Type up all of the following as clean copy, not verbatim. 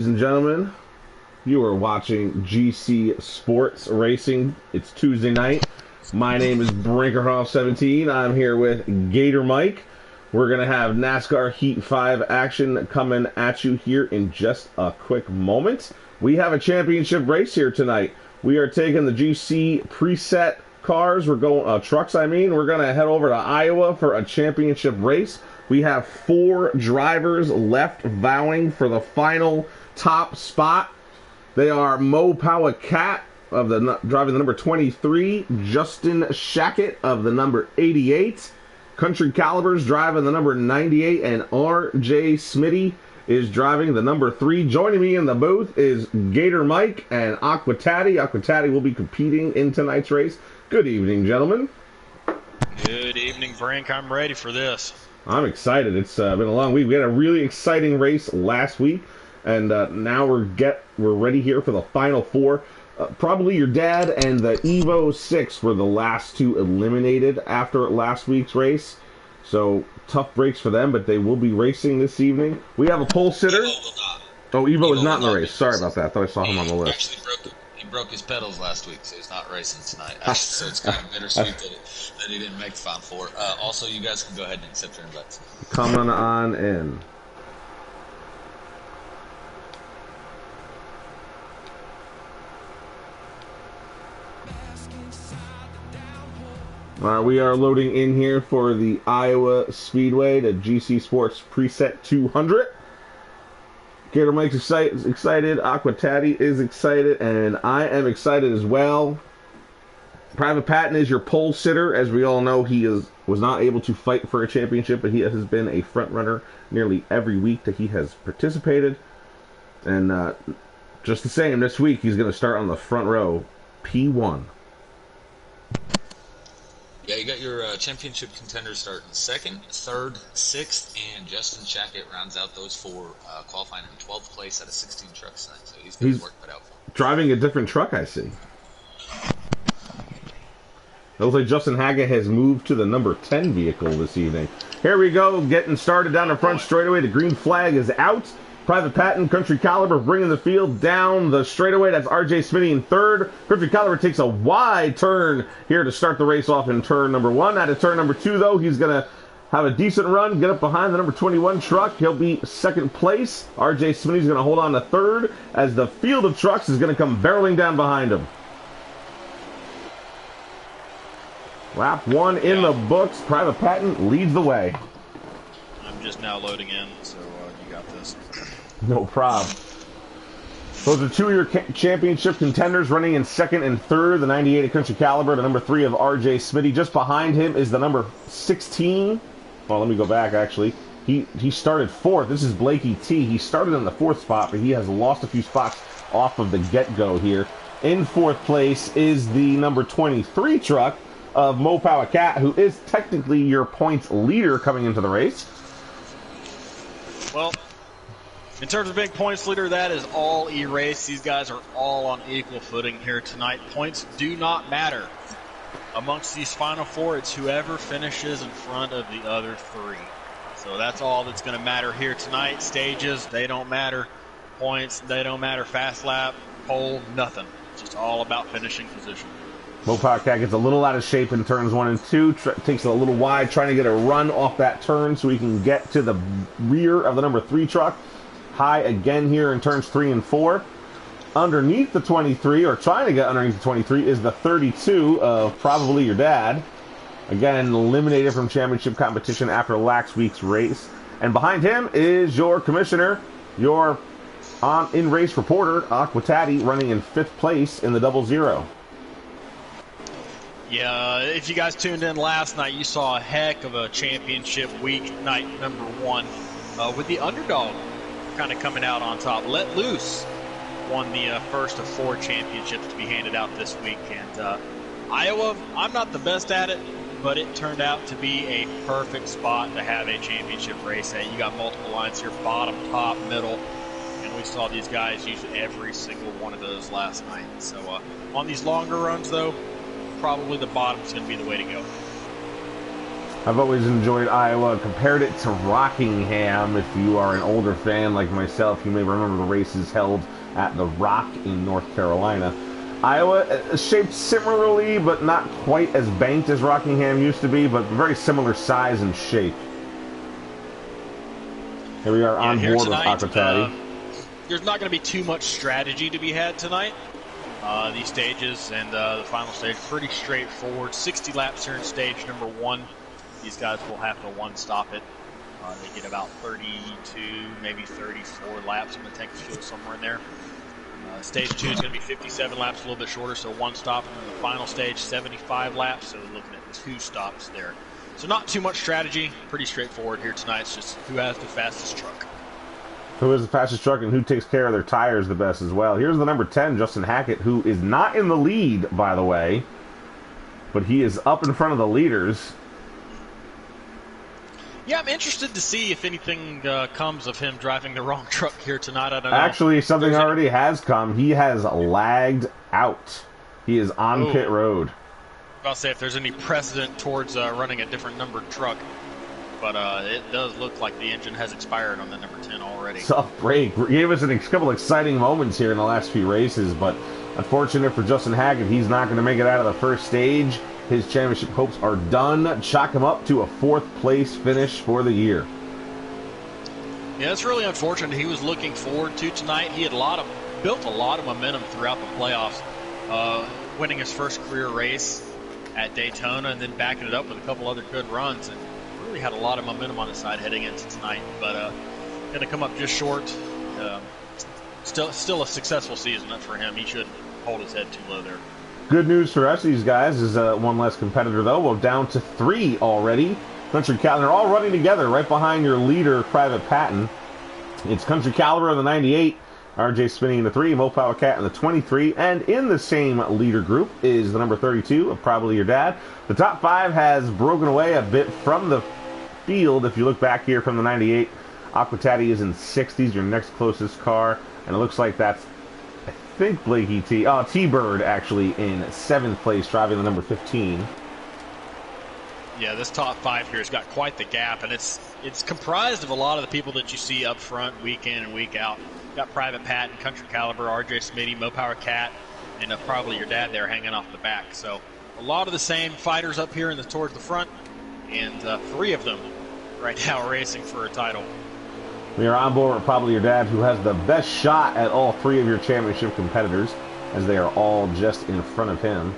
Ladies and gentlemen, you are watching GC Sports Racing. It's Tuesday night. My name is Brinkerhoff17. I'm here with Gator Mike. We're going to have NASCAR Heat 5 action coming at you here in just a quick moment. We have a championship race here tonight. We are taking the GC preset cars. We're going trucks, We're going to head over to Iowa for a championship race. We have 4 drivers left vowing for the final top spot. They are Mo Power Cat of driving the number 23, Justin Shackett of the number 88, Country Calibers driving the number 98, and RJ Smitty is driving the number 3. Joining me in the booth is Gator Mike and Aqua Tatty. Aqua Tatty will be competing in tonight's race. Good evening, gentlemen. Good evening, Brink. I'm ready for this. I'm excited. It's been a long week. We had a really exciting race last week, and now we're ready here for the final 4. Probably your dad and the Evo 6 were the last 2 eliminated after last week's race. So tough breaks for them, but they will be racing this evening. We have a pole sitter. Oh, Evo is not in the race. Sorry about that. I thought I saw him on the list. He broke his pedals last week, so he's not racing tonight. So it's kind of bittersweet that he didn't make the Final Four. Also, you guys can go ahead and accept your invites. Coming on in. We are loading in here for the Iowa Speedway, the GC Sports Preset 200. Gator Mike's excited, Aqua Tatty is excited, and I am excited as well. Private Patton is your pole sitter. As we all know, he was not able to fight for a championship, but he has been a front runner nearly every week that he has participated. And just the same, this week he's going to start on the front row, P1. Yeah, you got your championship contenders starting 2nd, 3rd, 6th, and Justin Shackett rounds out those 4, qualifying in 12th place out of 16 trucks tonight. So he's got his work cut out for him. Driving a different truck, I see. It looks like Justin Haggett has moved to the number 10 vehicle this evening. Here we go, getting started down the front straightaway. The green flag is out. Private Patton, Country Caliber bringing the field down the straightaway. That's RJ Smitty in 3rd. Country Caliber takes a wide turn here to start the race off in turn number 1. Out of turn number 2, though, he's going to have a decent run, get up behind the number 21 truck. He'll be 2nd place. RJ Smitty's going to hold on to 3rd as the field of trucks is going to come barreling down behind him. Lap 1 in the books. Private Patton leads the way. I'm just now loading in, so you got this. No problem. Those are 2 of your championship contenders running in 2nd and 3rd. The 98 of Country Caliber, the number 3 of RJ Smitty. Just behind him is the number 16. Well, let me go back, actually. He started 4th. This is Blakey T. He started in the 4th spot, but he has lost a few spots off of the get-go here. In 4th place is the number 23 truck of Mo Power Cat, who is technically your points leader coming into the race. Well, in terms of big points leader, that is all E-race. These guys are all on equal footing here tonight. Points do not matter. Amongst these final 4, it's whoever finishes in front of the other 3. So that's all that's going to matter here tonight. Stages, they don't matter. Points, they don't matter. Fast lap, pole, nothing. It's just all about finishing position. Mo Power Cat gets a little out of shape in turns 1 and 2. Takes it a little wide, trying to get a run off that turn so he can get to the rear of the number 3 truck. High again here in turns 3 and 4. Underneath the 23, or trying to get underneath the 23, is the 32 of probably your dad. Again, eliminated from championship competition after last week's race. And behind him is your commissioner, your in-race reporter, Aqua Tatty, running in 5th place in the 00. Yeah, if you guys tuned in last night, you saw a heck of a championship week, night number 1, with the underdog kind of coming out on top. Let Loose won the first of 4 championships to be handed out this week. And Iowa, I'm not the best at it, but it turned out to be a perfect spot to have a championship race at. You got multiple lines here, bottom, top, middle, and we saw these guys use every single one of those last night. So on these longer runs, though, probably the bottom is going to be the way to go. I've always enjoyed Iowa. Compared it to Rockingham. If you are an older fan like myself, you may remember the races held at the Rock in North Carolina. Iowa is shaped similarly, but not quite as banked as Rockingham used to be, but very similar size and shape. Here we are on board with Aquatati. There's not going to be too much strategy to be had tonight. These stages and the final stage, pretty straightforward. 60 laps here in stage number 1. These guys will have to one-stop it. They get about 32, maybe 34 laps in the tank of fuel, somewhere in there. Stage 2 is going to be 57 laps, a little bit shorter, so one stop. And then the final stage, 75 laps, so we're looking at 2 stops there. So not too much strategy, pretty straightforward here tonight. It's just who has the fastest truck. Who is the fastest truck and who takes care of their tires the best as well. Here's the number 10, Justin Hackett, who is not in the lead, by the way, but he is up in front of the leaders. Yeah, I'm interested to see if anything comes of him driving the wrong truck here tonight. I don't know. Actually, something already has come. He has lagged out. He is on pit road. I'll say if there's any precedent towards running a different numbered truck, but it does look like the engine has expired on the number 10 already. Tough break. Gave us a couple exciting moments here in the last few races, but unfortunate for Justin Hackett, he's not going to make it out of the first stage. His championship hopes are done. Chalk him up to a 4th place finish for the year. Yeah, it's really unfortunate. He was looking forward to tonight. He had built a lot of momentum throughout the playoffs, winning his first career race at Daytona and then backing it up with a couple other good runs, and really had a lot of momentum on his side heading into tonight. But going to come up just short. Still a successful season for him. He shouldn't hold his head too low there. Good news for us, these guys, is one less competitor, though. We're down to 3 already. Country Caliber, they're all running together right behind your leader, Private Patton. It's Country Caliber in the 98, RJ Spinney in the 3, Mo Power Cat in the 23, and in the same leader group is the number 32 of Probably Your Dad. The top 5 has broken away a bit from the field. If you look back here from the 98, Aquatati is in 60s, your next closest car, and it looks like that's, I think, Blakey T-Bird actually in 7th place, driving the number 15. Yeah, this top 5 here has got quite the gap, and it's comprised of a lot of the people that you see up front week in and week out. Got Private Pat and Country Caliber, RJ Smitty, Mo Power Cat, and Probably Your Dad there hanging off the back. So a lot of the same fighters up here towards the front, and 3 of them right now racing for a title. We are on board with Probably Your Dad, who has the best shot at all 3 of your championship competitors, as they are all just in front of him.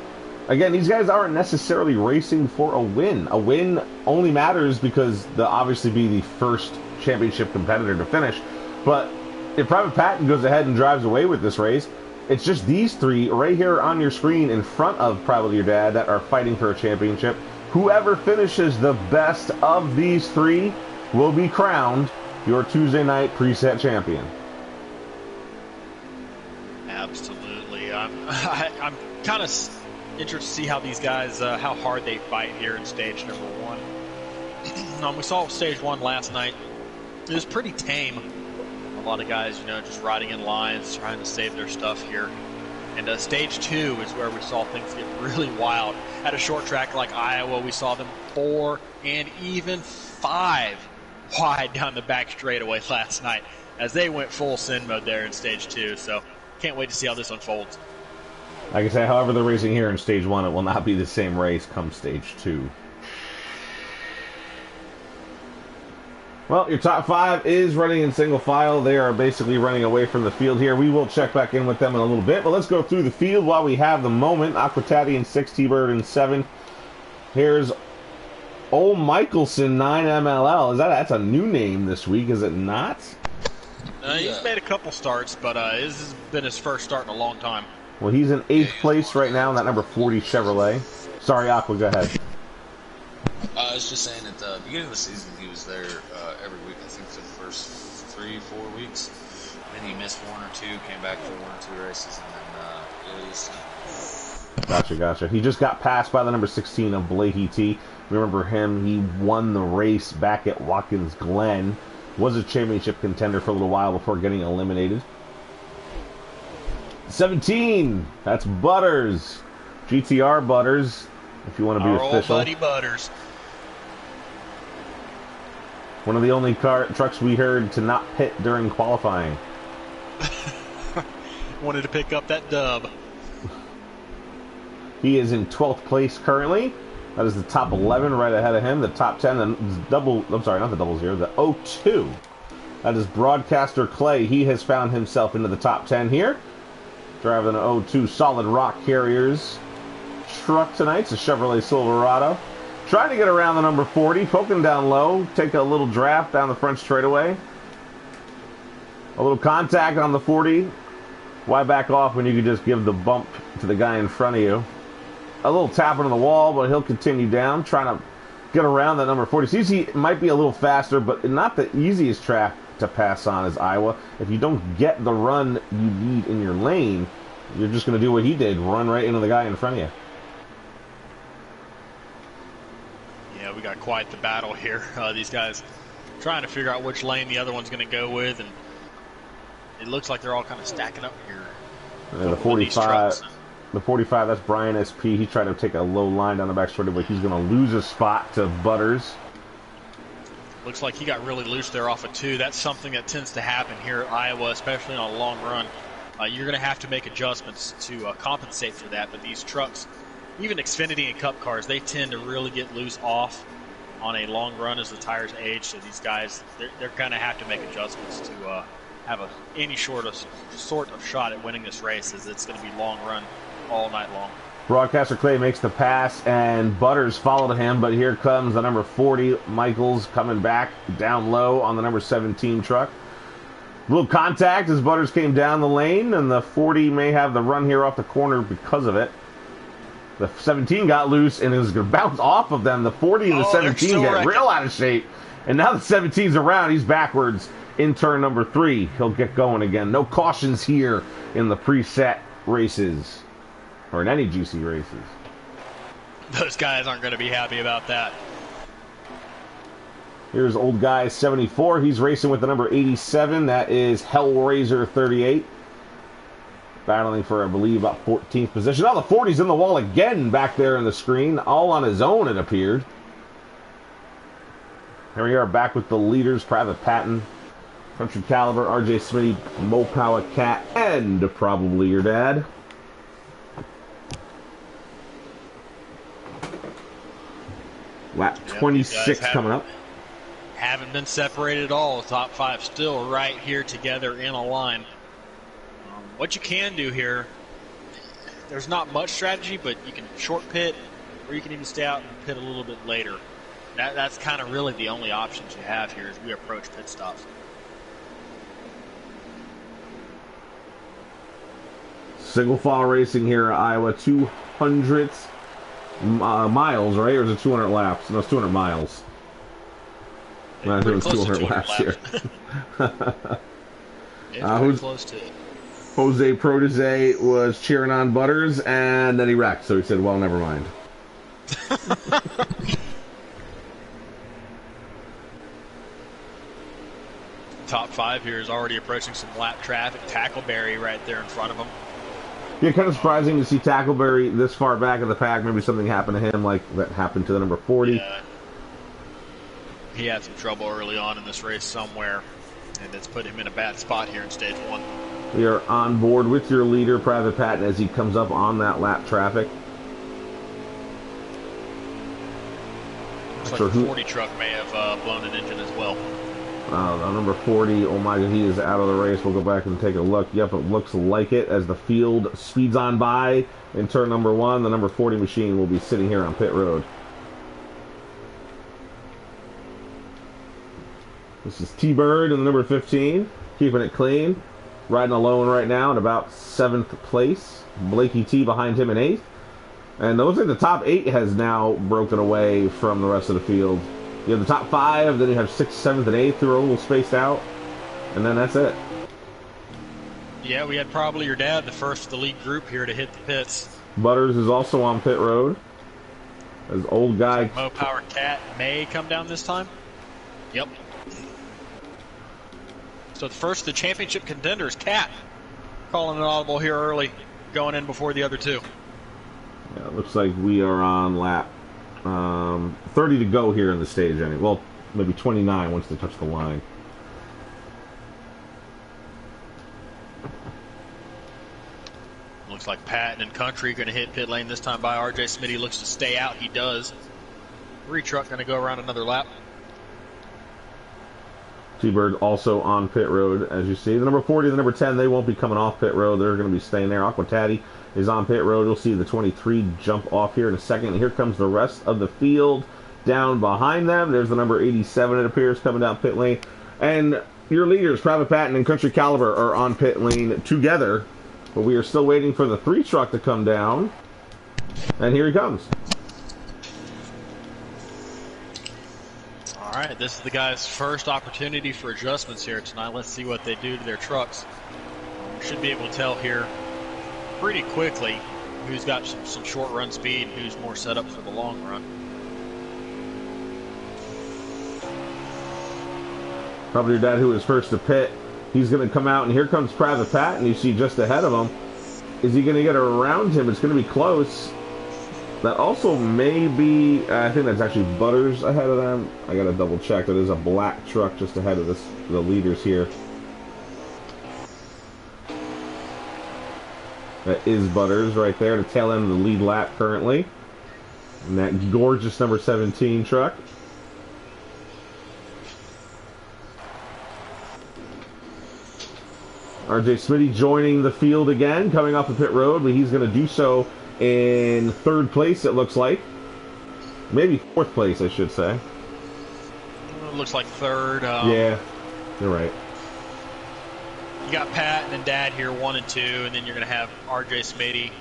Again, these guys aren't necessarily racing for a win. A win only matters because they'll obviously be the first championship competitor to finish. But if Private Patton goes ahead and drives away with this race, it's just these 3 right here on your screen in front of Probably Your Dad that are fighting for a championship. Whoever finishes the best of these 3 will be crowned your Tuesday night preset champion. Absolutely. I'm kind of interested to see how these guys, how hard they fight here in stage number 1. We saw stage 1 last night. It was pretty tame. A lot of guys, just riding in lines, trying to save their stuff here. And stage 2 is where we saw things get really wild. At a short track like Iowa, we saw them 4 and even 5 wide down the back straightaway last night as they went full sin mode there in stage 2. So can't wait to see how this unfolds. Like I say, however they're racing here in stage 1, it will not be the same race come stage 2. Well, your top 5 is running in single file. They are basically running away from the field here. We will check back in with them in a little bit, but let's go through the field while we have the moment. Aquatati in 6, T-Bird in 7. Here's Ole Michelson 9 MLL. That's a new name this week, is it not? He's made a couple starts, but this has been his first start in a long time. Well, he's in 8th place right now in that number 40 Chevrolet. Sorry, Aqua, go ahead. I was just saying at the beginning of the season, he was there every week, I think, for the first 3-4 weeks. Then he missed 1 or 2, came back for 1 or 2 races, and then released. Gotcha. He just got passed by the number 16 of Blakey T. Remember him, he won the race back at Watkins Glen. Was a championship contender for a little while before getting eliminated. 17, that's Butters. GTR Butters, if you want to be Our official. old buddy Butters. One of the only trucks we heard to not pit during qualifying. Wanted to pick up that dub. He is in 12th place currently. That is the top 11 right ahead of him. The top 10, the I'm sorry, not the double zero, the 02. That is Broadcaster Clay. He has found himself into the top 10 here. Driving an 02 Solid Rock Carriers truck tonight. It's a Chevrolet Silverado. Trying to get around the number 40, poking down low. Take a little draft down the front straightaway. A little contact on the 40. Why back off when you could just give the bump to the guy in front of you? A little tap into the wall, but he'll continue down, trying to get around that number 40. CC might be a little faster, but not the easiest track to pass on is Iowa. If you don't get the run you need in your lane, you're just going to do what he did, run right into the guy in front of you. Yeah, we got quite the battle here. These guys trying to figure out which lane the other one's going to go with, and it looks like they're all kind of stacking up here. The 45, that's Brian SP. He tried to take a low line down the back straight, but he's going to lose a spot to Butters. Looks like he got really loose there off of 2. That's something that tends to happen here at Iowa, especially on a long run. You're going to have to make adjustments to compensate for that, but these trucks, even Xfinity and Cup cars, they tend to really get loose off on a long run as the tires age. So these guys, they're going to have to make adjustments to have any sort of shot at winning this race, as it's going to be long run all night long. Broadcaster Clay makes the pass, and Butters followed him, but here comes the number 40, Michaels, coming back down low on the number 17 truck. A little contact as Butters came down the lane, and the 40 may have the run here off the corner because of it. The 17 got loose and is going to bounce off of them. The 40 and the 17 get real out of shape, and now the 17's around. He's backwards in turn number 3. He'll get going again. No cautions here in the preset races. Or in any GC races. Those guys aren't going to be happy about that. Here's old guy 74. He's racing with the number 87. That is Hellraiser 38. Battling for, I believe, about 14th position. Now the 40's in the wall again back there in the screen. All on his own, it appeared. Here we are back with the leaders. Private Patton, Country Caliber, RJ Smitty, Mopowa Cat, and probably your dad. Lap 26 coming up. Haven't been separated at all. The top 5 still right here together in a line. What you can do here, there's not much strategy, but you can short pit, or you can even stay out and pit a little bit later. That's kind of really the only options you have here as we approach pit stops. Single file racing here at Iowa, 200 miles, right? Or is it 200 laps? No, it's 200 miles. I think it was 200 laps here. It's close to it. Jose Protege was cheering on Butters, and then he wrecked, so he said, well, never mind. Top 5 here is already approaching some lap traffic. Tackleberry right there in front of him. Yeah, kind of surprising to see Tackleberry this far back in the pack. Maybe something happened to him like that happened to the number 40. Yeah. He had some trouble early on in this race somewhere, and it's put him in a bad spot here in stage 1. We are on board with your leader, Private Patton, as he comes up on that lap traffic. Looks like the 40 truck may have blown an engine as well. Number 40, oh my God, he is out of the race. We'll go back and take a look. Yep, it looks like it as the field speeds on by in turn number 1. The number 40 machine will be sitting here on pit road. This is T-Bird in the number 15, keeping it clean. Riding alone right now in about 7th place. Blakey T behind him in 8th. And it looks like the top 8 has now broken away from the rest of the field. You have the top 5, then you have 6th, 7th, and 8th who are a little spaced out. And then that's it. Yeah, we had probably your dad, the first of the lead group here to hit the pits. Butters is also on pit road. As old guy... Mopowa Cat may come down this time. Yep. So the first of the championship contenders, Cat, calling an audible here early, going in before the other 2. Yeah, it looks like we are on lap 30 to go here in the stage. Well, maybe 29 once they touch the line. Looks like Patton and Country going to hit pit lane this time by RJ Smitty. Looks to stay out. He does. Truck going to go around another lap. T-Bird also on pit road, as you see. The number 40 and the number 10, they won't be coming off pit road. They're going to be staying there. Aquatati is on pit road. You'll see the 23 jump off here in a second. And here comes the rest of the field down behind them. There's the number 87, it appears, coming down pit lane. And your leaders, Private Patton and Country Caliber, are on pit lane together. But we are still waiting for the 3 truck to come down. And here he comes. All right, this is the guys' first opportunity for adjustments here tonight. Let's see what they do to their trucks. We should be able to tell here pretty quickly who's got some short run speed and who's more set up for the long run. Probably your dad, who was first to pit. He's going to come out, and here comes Private Patton. You see just ahead of him. Is he going to get around him? It's going to be close. That also may be, I think that's actually Butters ahead of them. I got to double check. That is a black truck just ahead of the leaders here. That is Butters right there, the tail end of the lead lap currently. And that gorgeous number 17 truck. RJ Smitty joining the field again, coming off the pit road, but he's going to do so in 3rd place, it looks like. Maybe 4th place, I should say. It looks like 3rd. Yeah, you're right. You got Patton and Dad here, 1 and 2, and then you're going to have RJ Smitty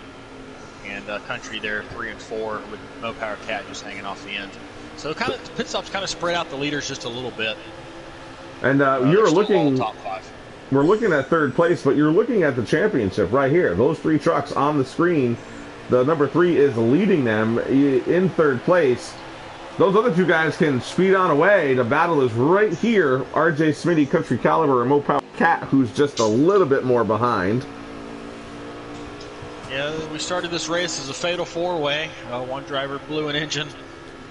and Country there, 3 and 4, with Mo Power Cat just hanging off the end. So kind of pit stops kind of spread out the leaders just a little bit. And you're looking. Top 5. We're looking at 3rd place, but you're looking at the championship right here. Those 3 trucks on the screen. The number 3 is leading them in 3rd place. Those other 2 guys can speed on away. The battle is right here. RJ Smitty, Country Caliber, and Mo Power Cat, who's just a little bit more behind. Yeah, we started this race as a fatal 4-way. One driver blew an engine.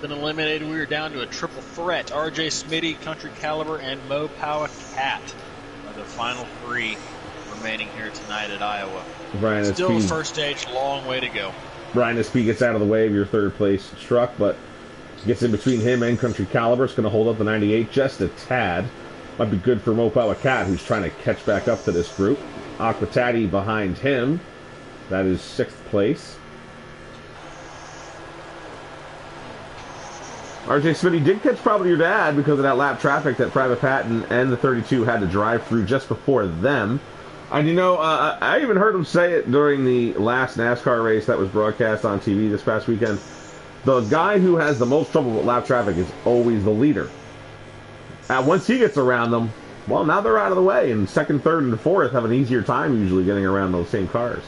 Been eliminated. We were down to a triple threat. RJ Smitty, Country Caliber, and Mo Power Cat are the final 3 remaining here tonight at Iowa. Brian Still SP, the first stage, long way to go. Brian SP gets out of the way of your 3rd place truck, but gets in between him and Country Caliber. It's going to hold up the 98 just a tad. Might be good for Mo Power Cat, who's trying to catch back up to this group. Aquatati behind him. That is 6th place. RJ Smitty did catch probably your dad because of that lap traffic that Private Patton and the 32 had to drive through just before them. And you know, I even heard him say it during the last NASCAR race that was broadcast on TV this past weekend. The guy who has the most trouble with lap traffic is always the leader. Once he gets around them, well, now they're out of the way, and 2nd, 3rd, and 4th have an easier time usually getting around those same cars.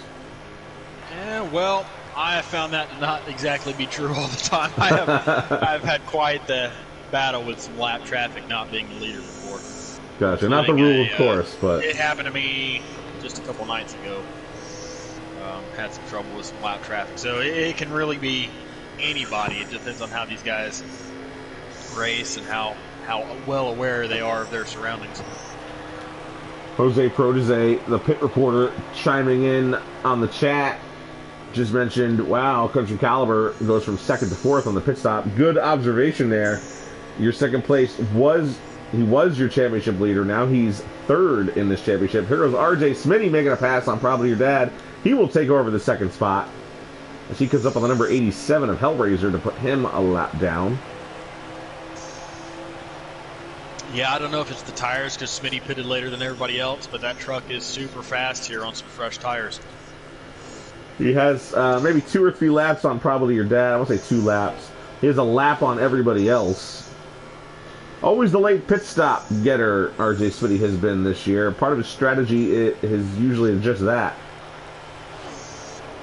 Yeah, well, I have found that to not exactly be true all the time. I've had quite the battle with some lap traffic not being the leader before. Gotcha. Not the rule, of course, but it happened to me just a couple nights ago. Had some trouble with some lap traffic, so it can really be anybody. It depends on how these guys race and how well aware they are of their surroundings. Jose Protege, the pit reporter, chiming in on the chat, just mentioned, wow, Country Caliber goes from 2nd to 4th on the pit stop. Good observation there. Your 2nd place was your championship leader. Now he's 3rd in this championship. Here goes RJ Smitty making a pass on probably your dad. He will take over the 2nd spot as he comes up on the number 87 of Hellraiser to put him a lap down. Yeah, I don't know if it's the tires because Smitty pitted later than everybody else, but that truck is super fast here on some fresh tires. He has maybe 2 or 3 laps on probably your dad. I won't say 2 laps. He has a lap on everybody else. Always the late pit stop getter, RJ Smitty has been this year. Part of his strategy is usually just that.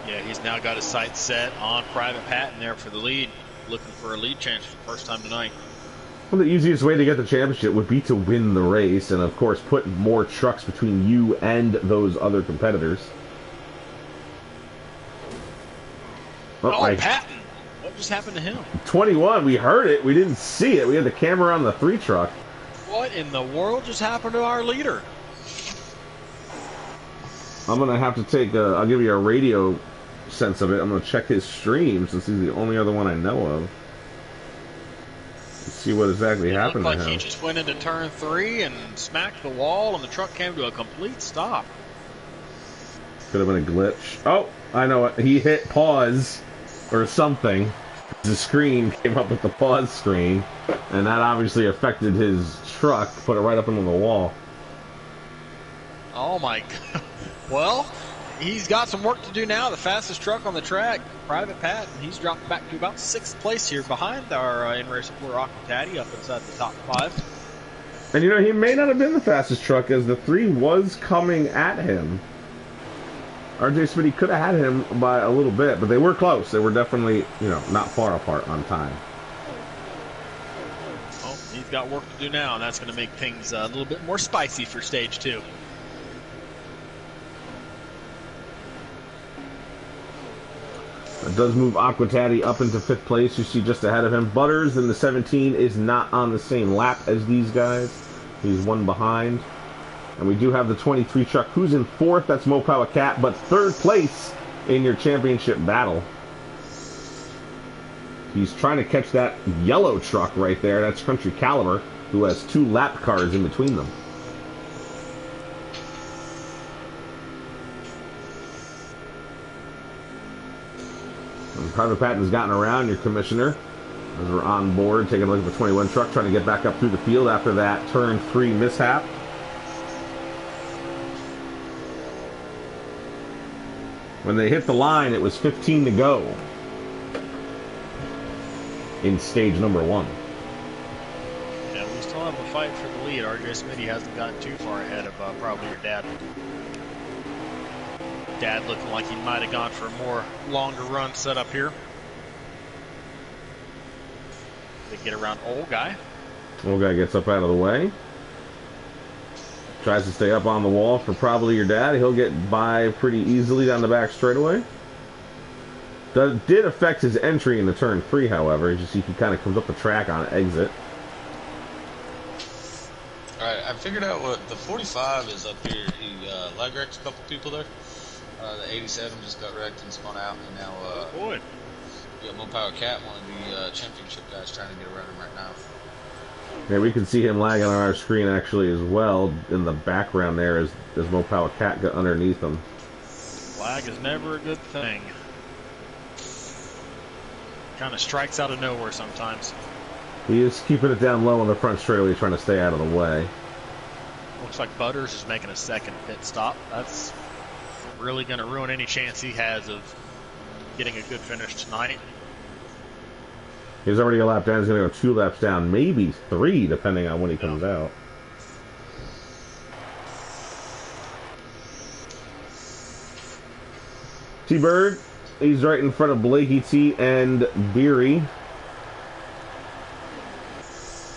Yeah, he's now got his sights set on Private Patton there for the lead. Looking for a lead chance for the first time tonight. Well, the easiest way to get the championship would be to win the race and, of course, put more trucks between you and those other competitors. Patton! just happened to him? 21. We heard it. We didn't see it. We had the camera on the 3 truck. What in the world just happened to our leader? I'm going to have to take I'll give you a radio sense of it. I'm going to check his stream since he's the only other one I know of. See what exactly happened to him. It looked like he just went into turn 3 and smacked the wall, and the truck came to a complete stop. Could have been a glitch. Oh, I know it. He hit pause or something. The screen came up with the pause screen, and that obviously affected his truck, put it right up into the wall. Oh my God. Well, he's got some work to do now. The fastest truck on the track, Private Pat, and he's dropped back to about 6th place here behind our in-race support Aquataddy up inside the top 5. And you know, he may not have been the fastest truck as the 3 was coming at him. RJ Smitty could have had him by a little bit, but they were close. They were definitely, you know, not far apart on time. Oh, he's got work to do now, and that's going to make things a little bit more spicy for stage 2. It does move Aquataddy up into 5th place. You see just ahead of him. Butters in the 17 is not on the same lap as these guys. He's one behind. And we do have the 23 truck who's in 4th. That's Mopower Cat, but 3rd place in your championship battle. He's trying to catch that yellow truck right there. That's Country Caliber, who has 2 lap cars in between them. And Private Patton's gotten around, your commissioner, as we're on board, taking a look at the 21 truck, trying to get back up through the field after that turn 3 mishap. When they hit the line, it was 15 to go in stage number 1. Yeah, we still have a fight for the lead. RJ Smitty hasn't gotten too far ahead of probably your dad. Dad looking like he might have gone for a more longer run setup here. They get around old guy. Old guy gets up out of the way. Tries to stay up on the wall for probably your dad. He'll get by pretty easily down the back straightaway. That did affect his entry into turn 3, however. As you see, he kind of comes up the track on exit. Alright, I figured out what the 45 is up here. He leg wrecked a couple people there. The 87 just got wrecked and spun out, and now Boy. we got Mopower Cat, one of the championship guys, trying to get around him right now. Yeah, we can see him lagging on our screen actually as well in the background there as Mopower Cat got underneath him. Lag is never a good thing. Kind of strikes out of nowhere sometimes. He is keeping it down low on the front straightaway, trying to stay out of the way. Looks like Butters is making a second pit stop. That's really going to ruin any chance he has of getting a good finish tonight. He's already a lap down. He's going to go 2 laps down, maybe 3, depending on when he comes out. T-Bird, he's right in front of Blakey T and Beery.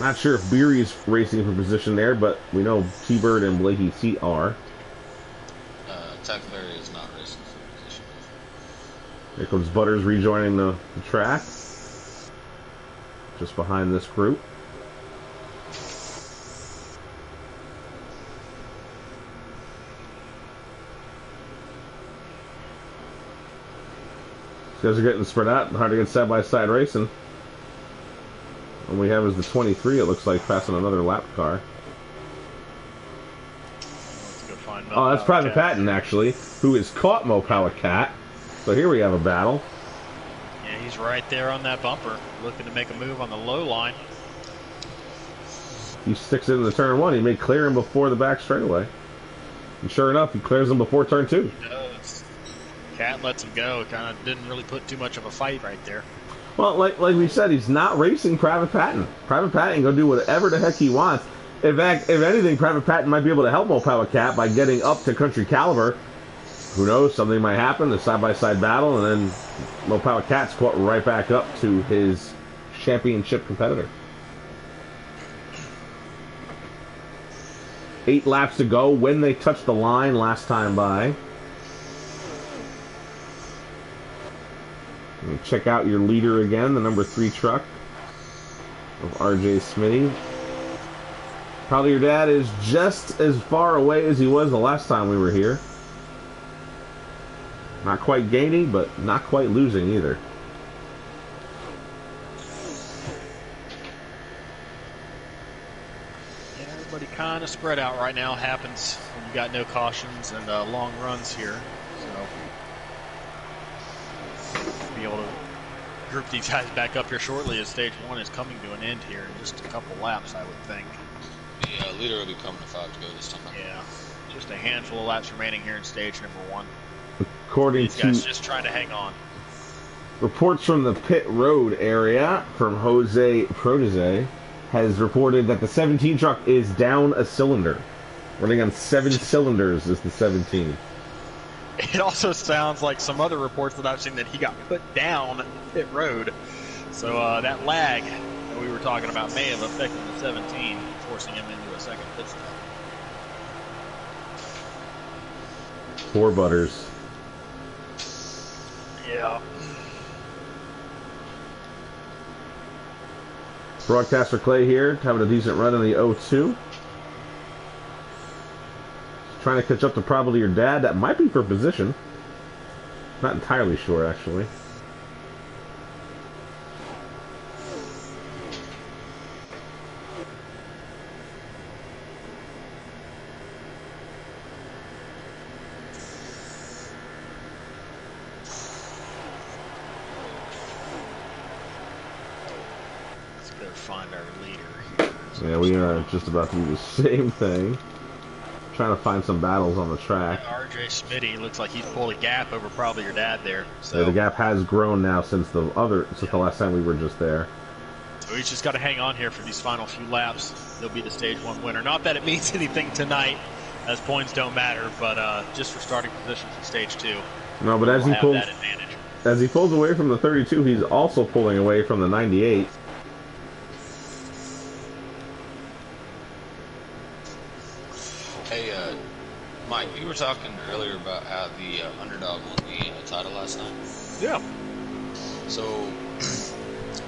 Not sure if Beery's racing for position there, but we know T-Bird and Blakey T are. Tackleberry is not racing for position. Here comes Butters rejoining the track. Just behind this group. These guys are getting spread out. Hard to get side-by-side racing. What we have is the 23, it looks like, passing another lap car. Let's go find Oh, that's Private Patton, actually, who has caught Mopower Cat. So here we have a battle. Yeah, he's right there on that bumper, looking to make a move on the low line. He sticks it in the turn 1. He may clear him before the back straightaway. And sure enough, he clears him before turn 2. He does. Cat lets him go. Kind of didn't really put too much of a fight right there. Well, like we said, he's not racing Private Patton. Private Patton can go do whatever the heck he wants. In fact, if anything, Private Patton might be able to help Mopower Cat by getting up to Country Caliber. Who knows? Something might happen, a side-by-side battle, and then Mopower Cat's caught right back up to his championship competitor. 8 laps to go when they touched the line last time by. And check out your leader again, the number 3 truck of RJ Smitty. Probably your dad is just as far away as he was the last time we were here. Not quite gaining, but not quite losing either. Yeah, everybody kind of spread out right now. Happens when you got no cautions and long runs here. So be able to group these guys back up here shortly as stage 1 is coming to an end here in just a couple laps, I would think. The leader will be coming to 5 to go this time. Yeah, just a handful of laps remaining here in stage number 1. According These guys just trying to hang on. Reports from the pit road area from Jose Protege has reported that the 17 truck is down a cylinder. Running on 7 cylinders is the 17. It also sounds like some other reports that I've seen that he got put down pit road. So that lag that we were talking about may have affected the 17, forcing him into a second pit stop. Poor Butters. Yeah. Broadcaster Clay here, having a decent run in the 0-2. Trying to catch up to probably your dad. That might be for position. Not entirely sure, actually. Find our leader here. Yeah, we are just about to do the same thing. Trying to find some battles on the track. RJ Smitty looks like he's pulled a gap over probably your dad there. So yeah, the gap has grown now since the last time we were just there. So he's just got to hang on here for these final few laps. He'll be the stage 1 winner. Not that it means anything tonight, as points don't matter, but just for starting position for stage 2. No, but as he pulls away from the 32, he's also pulling away from the 98. Hey, Mike, you were talking earlier about how the underdog won the title last night. Yeah. So,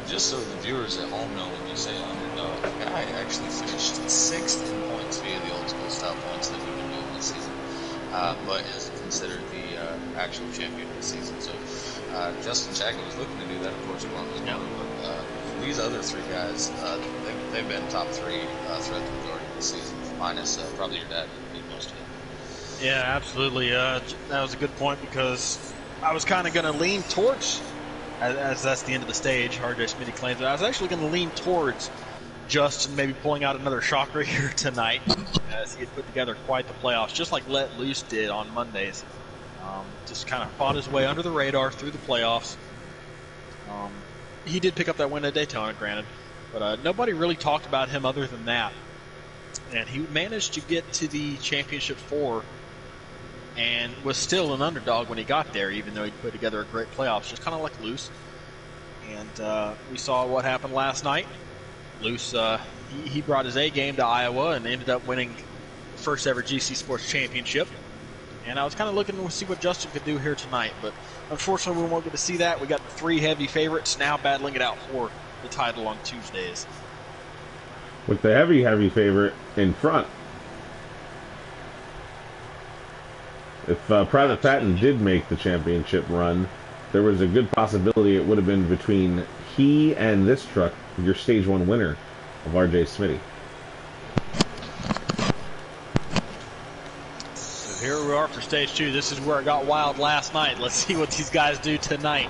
just so the viewers at home know, when you say underdog, the guy actually finished 6th in points via the old school style points that we've been doing this season, but is considered the actual champion of the season. So, Justin Chackett was looking to do that, of course, along with these other 3 guys, they've been top 3 throughout the majority of the season, minus probably your dad did most of it. Yeah, absolutely. That was a good point because I was kind of going to lean towards, as that's the end of the stage, RJ Smitty claims it, I was actually going to lean towards Justin maybe pulling out another shocker here tonight, as he had put together quite the playoffs, just like Let Loose did on Mondays. Just kind of fought his way under the radar through the playoffs. He did pick up that win at Daytona, granted, but nobody really talked about him other than that. And he managed to get to the championship 4 and was still an underdog when he got there, even though he put together a great playoffs, just kind of like Luce. And we saw what happened last night. Luce, he brought his A game to Iowa and ended up winning the first ever GC Sports Championship. And I was kind of looking to see what Justin could do here tonight, but unfortunately we won't get to see that. We got the 3 heavy favorites now battling it out for the title on Tuesdays. With the heavy favorite in front. If Private Patton did make the championship run, there was a good possibility it would have been between he and this truck, your stage 1 winner of RJ Smitty. So here we are for stage 2. This is where it got wild last night. Let's see what these guys do tonight.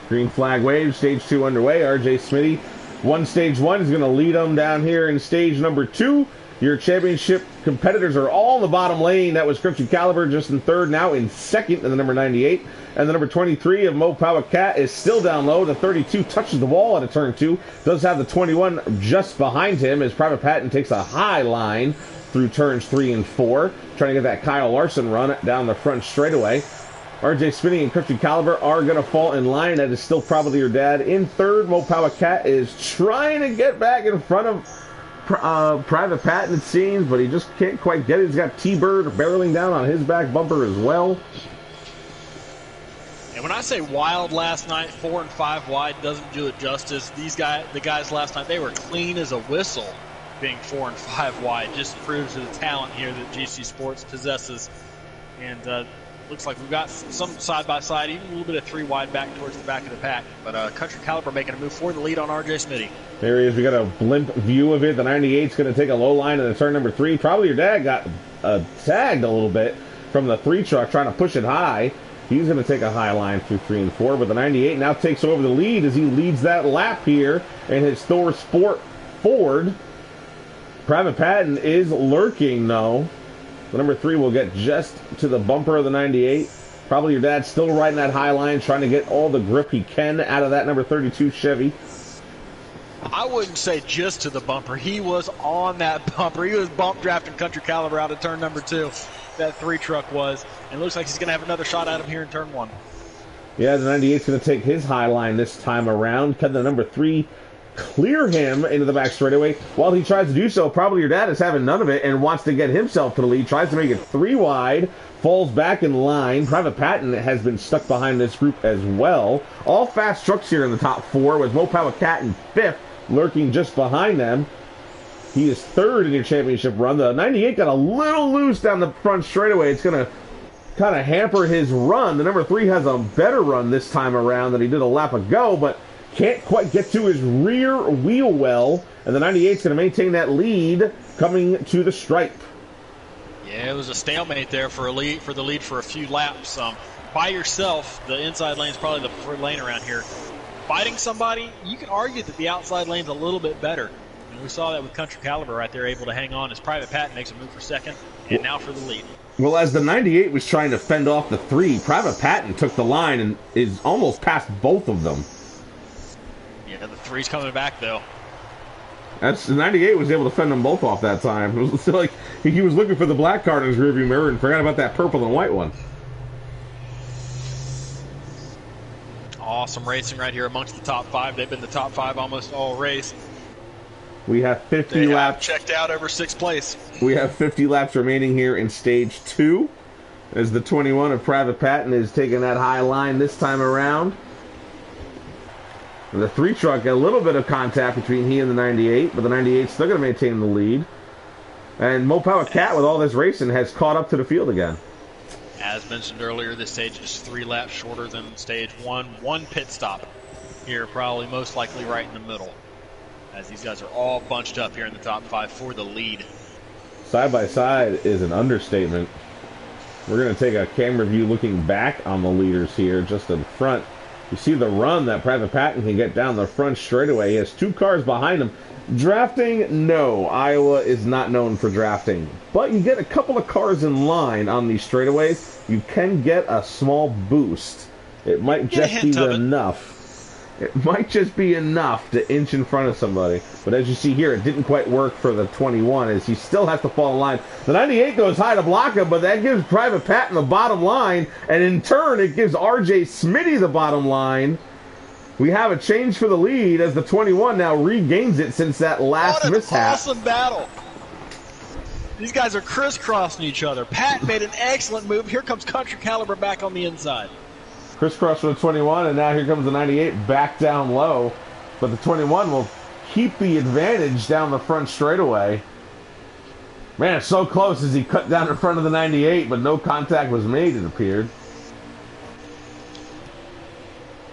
Green flag wave, stage 2 underway. RJ Smitty won stage 1. He's going to lead them down here in stage number 2. Your championship competitors are all in the bottom lane. That was Christian Caliber just in 3rd, now in 2nd in the number 98. And the number 23 of Mo Power Cat is still down low. The 32 touches the wall at a turn 2. Does have the 21 just behind him as Private Patton takes a high line through turns 3 and 4. Trying to get that Kyle Larson run down the front straightaway. RJ Smitty and Christian Caliber are going to fall in line. That is still probably your dad. In 3rd, Mo Power Cat is trying to get back in front of Private Patton, it seems, but he just can't quite get it. He's got T-Bird barreling down on his back bumper as well. And when I say wild last night, 4 and 5 wide doesn't do it justice. The guys last night, they were clean as a whistle being 4 and 5 wide. Just proves the talent here that GC Sports possesses. And looks like we've got some side-by-side, even a little bit of 3 wide back towards the back of the pack. But Country Caliber making a move for the lead on RJ Smitty. There he is. We got a blimp view of it. The 98's going to take a low line in the turn number 3. Probably your dad got tagged a little bit from the 3 truck trying to push it high. He's going to take a high line through 3 and 4, but the 98 now takes over the lead as he leads that lap here in his Thor Sport Ford. Private Patton is lurking, though. The number 3 will get just to the bumper of the 98. Probably your dad's still riding that high line, trying to get all the grip he can out of that number 32 Chevy. I wouldn't say just to the bumper. He was on that bumper. He was bump drafting Country Caliber out of turn number 2. That 3 truck was. And it looks like he's going to have another shot at him here in turn 1. Yeah, the 98's going to take his high line this time around. Can the number 3 clear him into the back straightaway? While he tries to do so, probably your dad is having none of it and wants to get himself to the lead. Tries to make it 3 wide. Falls back in line. Private Patton has been stuck behind this group as well. All fast trucks here in the top 4 with Mo Power Cat in 5th, lurking just behind them. He is 3rd in your championship run. The 98 got a little loose down the front straightaway. It's going to kind of hamper his run. The number 3 has a better run this time around than he did a lap ago, but can't quite get to his rear wheel well. And the 98's going to maintain that lead coming to the stripe. Yeah, it was a stalemate there for the lead for a few laps. By yourself, the inside lane is probably the preferred lane around here. Fighting somebody, you can argue that the outside lane's a little bit better. And we saw that with Country Caliber right there, able to hang on as Private Patton makes a move for 2nd, and now for the lead. Well, as the 98 was trying to fend off the 3, Private Patton took the line and is almost past both of them. Yeah, the 3's coming back, though. The 98 was able to fend them both off that time. It was like he was looking for the black card in his rearview mirror and forgot about that purple and white one. Awesome racing right here amongst the top 5. They've been the top 5 almost all race. We have 50 laps. Checked out over 6th place. We have 50 laps remaining here in stage 2 as the 21 of Private Patton is taking that high line this time around. And the 3 truck, a little bit of contact between he and the 98, but the 98's still going to maintain the lead. And Mo Power Cat, with all this racing, has caught up to the field again. As mentioned earlier, this stage is 3 laps shorter than stage 1. 1 pit stop here, probably most likely right in the middle, as these guys are all bunched up here in the top 5 for the lead. Side by side is an understatement. We're going to take a camera view looking back on the leaders here, just in front. You see the run that Private Patton can get down the front straightaway. He has 2 cars behind him. Drafting, no. Iowa is not known for drafting. But you get a couple of cars in line on these straightaways, you can get a small boost. It might just be enough. It might just be enough to inch in front of somebody. But as you see here, it didn't quite work for the 21, as he still has to fall in line. The 98 goes high to block him, but that gives Private Patton the bottom line, and in turn, it gives RJ Smitty the bottom line. We have a change for the lead as the 21 now regains it since that last mishap. Awesome battle. These guys are crisscrossing each other. Pat made an excellent move. Here comes Country Caliber back on the inside. Crisscross for the 21, and now here comes the 98 back down low. But the 21 will keep the advantage down the front straightaway. Man, it's so close as he cut down in front of the 98, but no contact was made, it appeared.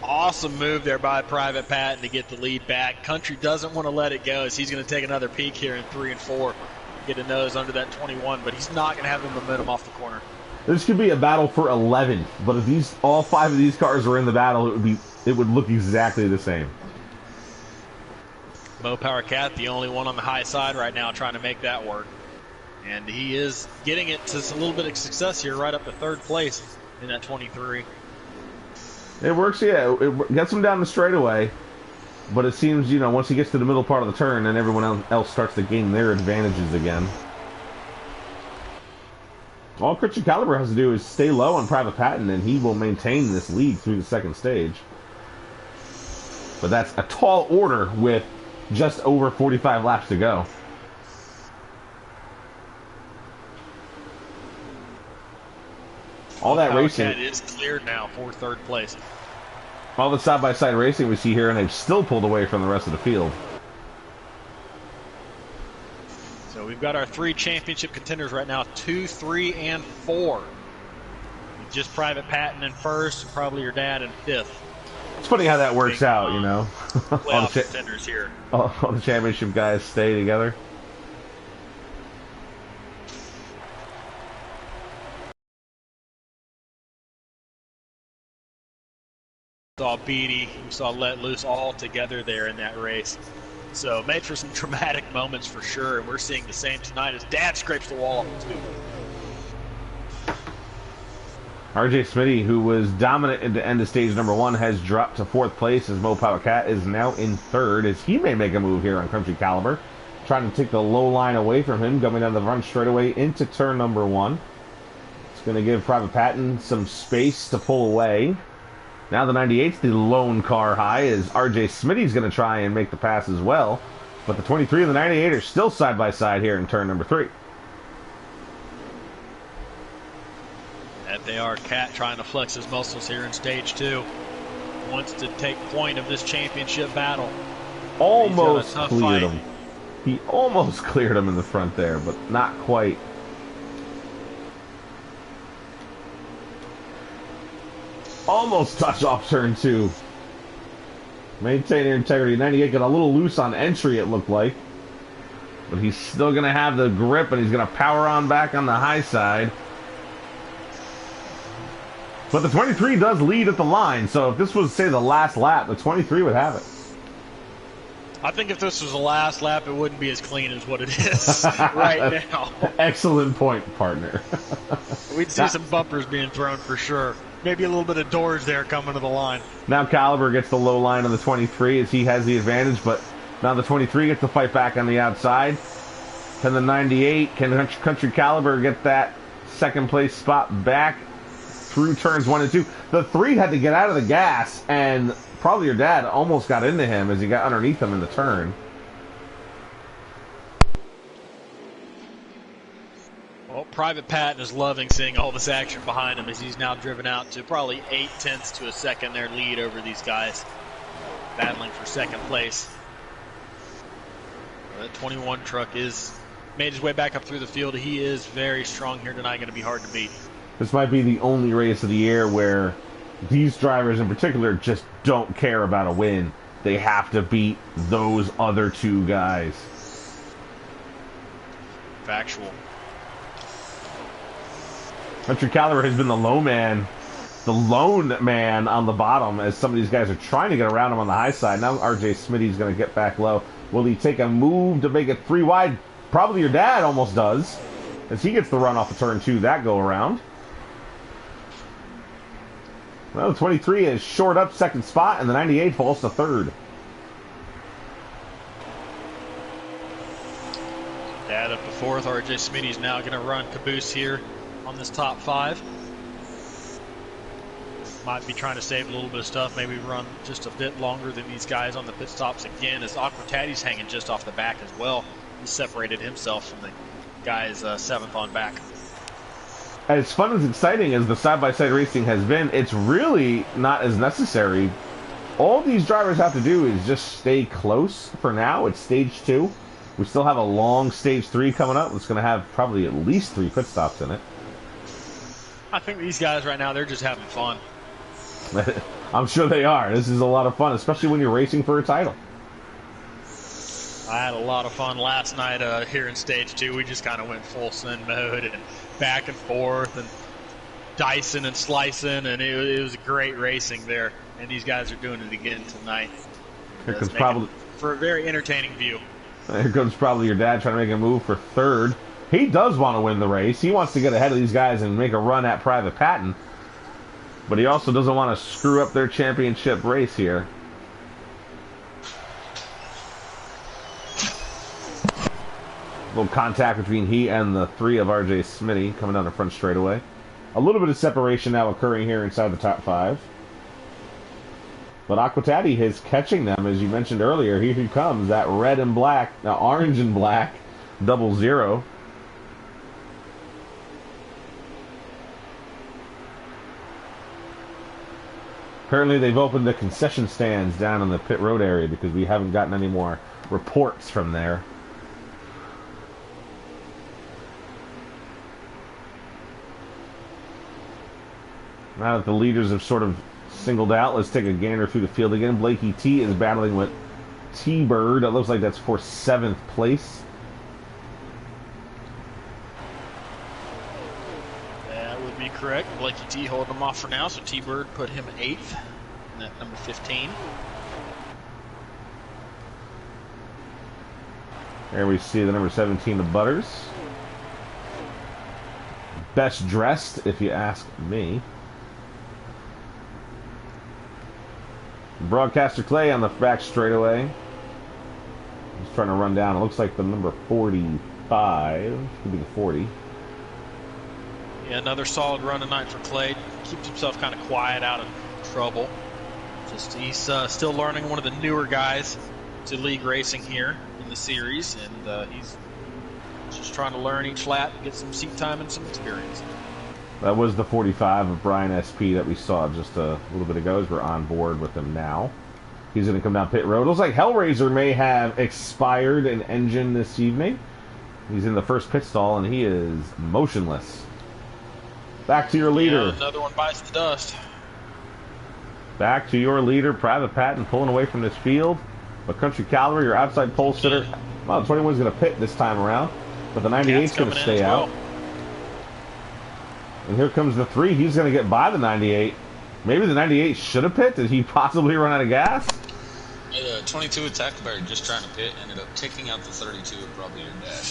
Awesome move there by Private Patton to get the lead back. Country doesn't want to let it go, as he's going to take another peek here in 3 and 4. Get a nose under that 21, but he's not going to have the momentum off the corner. This could be a battle for 11, but if all 5 of these cars were in the battle, it would look exactly the same. Mo Power Cat, the only one on the high side right now, trying to make that work. And he is getting it to a little bit of success here, right up to 3rd place in that 23. It works, yeah. It gets him down the straightaway, but it seems, once he gets to the middle part of the turn, then everyone else starts to gain their advantages again. All Christian Caliber has to do is stay low on Private Patton, and he will maintain this lead through the 2nd stage. But that's a tall order with just over 45 laps to go. All that racing. Cat is cleared now for third place. All the side-by-side racing we see here, and they've still pulled away from the rest of the field. So we've got our 3 championship contenders right now, 2, 3, and 4. Just Private Patton in first, probably your dad in 5th. It's funny how that works out, you know. Playoff contenders here. All the championship guys stay together. Saw Beatty, we saw Let Loose all together there in that race. So made for some dramatic moments for sure, and we're seeing the same tonight as Dad scrapes the wall off too. RJ Smitty, who was dominant into end of stage number 1, has dropped to 4th place as Mo Power Cat is now in 3rd as he may make a move here on Country Caliber. Trying to take the low line away from him, coming down the front straightaway into turn number 1. It's going to give Private Patton some space to pull away. Now the 98's the lone car high as RJ Smitty's going to try and make the pass as well. But the 23 and the 98 are still side by side here in turn number 3. That they are. Cat trying to flex his muscles here in stage 2. Wants to take point of this championship battle. Almost cleared him. He almost cleared him in the front there, but not quite. Almost touched off turn 2. Maintain your integrity. 98 got a little loose on entry, it looked like. But he's still going to have the grip, and he's going to power on back on the high side. But the 23 does lead at the line, so if this was, say, the last lap, the 23 would have it. I think if this was the last lap, it wouldn't be as clean as what it is right now. Excellent point, partner. We'd see some bumpers being thrown for sure. Maybe a little bit of doors there coming to the line. Now Caliber gets the low line on the 23 as he has the advantage, but now the 23 gets to fight back on the outside. Can the 98, can Country Caliber get that second place spot back through turns 1 and 2? The 3 had to get out of the gas, and probably your dad almost got into him as he got underneath him in the turn. Well, Private Patton is loving seeing all this action behind him as he's now driven out to probably 0.8 to a second their lead over these guys battling for second place. That 21 truck is made his way back up through the field. He is very strong here tonight, going to be hard to beat. This might be the only race of the year where these drivers in particular just don't care about a win. They have to beat those other 2 guys. Factual. Country Caliber has been the lone man on the bottom as some of these guys are trying to get around him on the high side. Now RJ Smitty's going to get back low. Will he take a move to make it 3 wide? Probably your dad almost does as he gets the run off of turn 2 that go around. Well, the 23 is short up second spot, and the 98 falls to 3rd. Dad up to 4th. RJ Smitty's now going to run caboose here on this top 5. Might be trying to save a little bit of stuff, maybe run just a bit longer than these guys on the pit stops again, as Aquatati's hanging just off the back as well. He separated himself from the guys 7th on back. As fun as exciting as the side-by-side racing has been, it's really not as necessary. All these drivers have to do is just stay close for now. It's stage 2. We still have a long stage 3 coming up. It's going to have probably at least 3 pit stops in it. I think these guys right now, they're just having fun. I'm sure they are. This is a lot of fun, especially when you're racing for a title. I had a lot of fun last night here in stage 2. We just kind of went full send mode and back and forth and dicing and slicing, and it was great racing there. And these guys are doing it again tonight. Here comes probably for a very entertaining view. Here comes probably your dad trying to make a move for 3rd. He does want to win the race. He wants to get ahead of these guys and make a run at Private Patton. But he also doesn't want to screw up their championship race here. A little contact between he and the 3 of RJ Smitty coming down the front straightaway. A little bit of separation now occurring here inside the top 5. But Aquatati is catching them, as you mentioned earlier. Here he comes, that red and black, now orange and black, 00. Apparently they've opened the concession stands down in the pit road area because we haven't gotten any more reports from there. Now that the leaders have sort of singled out, let's take a gander through the field again. Blakey T is battling with T-Bird. It looks like that's for 7th place. That would be correct. Blakey T holding him off for now, so T-Bird put him 8th at number 15. There we see the number 17 of Butters. Best dressed, if you ask me. Broadcaster Clay on the back straightaway. He's trying to run down. It looks like the number 45. Could be the 40. Yeah, another solid run tonight for Clay. Keeps himself kind of quiet, out of trouble. Just he's still learning, one of the newer guys to league racing here in the series, and he's just trying to learn each lap, get some seat time and some experience. That was the 45 of Brian SP that we saw just a little bit ago, as we're on board with him now. He's going to come down pit road. Looks like Hellraiser may have expired an engine this evening. He's in the first pit stall, and he is motionless. Back to your leader. Yeah, another one bites the dust. Back to your leader, Private Patton, pulling away from this field. But Country Calvary, your outside pole sitter. Well, the 21 is going to pit this time around, but the 98 is going to stay out. And here comes the 3. He's going to get by the 98. Maybe the 98 should have pit. Did he possibly run out of gas? 22 with Tackleberry just trying to pit, ended up taking out the 32 of probably your dad.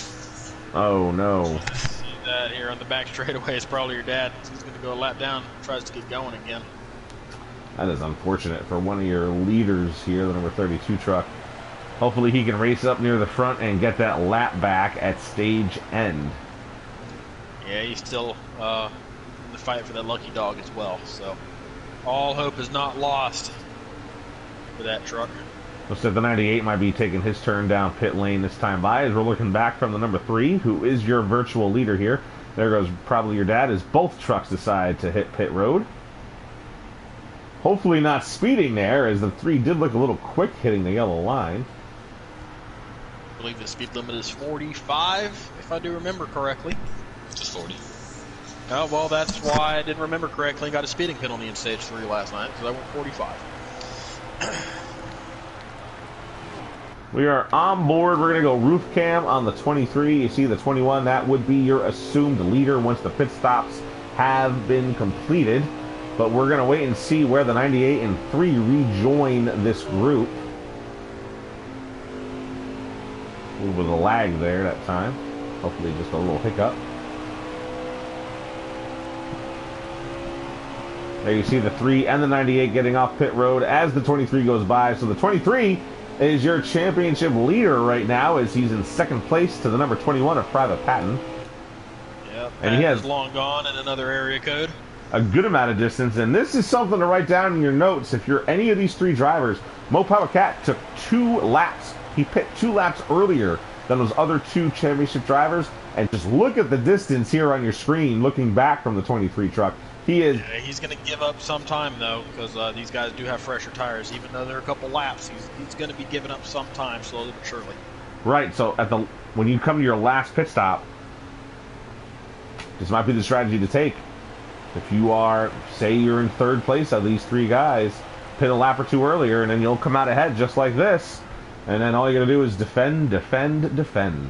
Oh, no. See that here on the back straightaway is probably your dad. He's going to go a lap down, tries to get going again. That is unfortunate for one of your leaders here, the number 32 truck. Hopefully he can race up near the front and get that lap back at stage end. Yeah, he's still in the fight for that lucky dog as well. So all hope is not lost for that truck. Looks like the 98 might be taking his turn down pit lane this time by, as we're looking back from the number 3, who is your virtual leader here. There goes probably your dad, as both trucks decide to hit pit road. Hopefully not speeding there, as the 3 did look a little quick hitting the yellow line. I believe the speed limit is 45, if I do remember correctly. Just 40. Oh, well, that's why I didn't remember correctly and got a speeding penalty in stage 3 last night, because I went 45. We are on board. We're going to go roof cam on the 23. You see the 21. That would be your assumed leader once the pit stops have been completed. But we're going to wait and see where the 98 and 3 rejoin this group. A little bit of a lag there that time. Hopefully just a little hiccup. There you see the 3 and the 98 getting off pit road as the 23 goes by. So the 23 is your championship leader right now, as he's in second place to the number 21 of Private Patton. Yep, and he has long gone in another area code. A good amount of distance, and this is something to write down in your notes. If you're any of these 3 drivers, Mo Power Cat took 2 laps. He pit 2 laps earlier than those other 2 championship drivers, and just look at the distance here on your screen, looking back from the 23 truck. Yeah, he's going to give up some time, though, because these guys do have fresher tires. Even though they're a couple laps, he's going to be giving up some time, slowly but surely. Right, so when you come to your last pit stop, this might be the strategy to take. If you are, say you're in 3rd place of these 3 guys, pit a lap or 2 earlier, and then you'll come out ahead just like this. And then all you got to do is defend, defend, defend.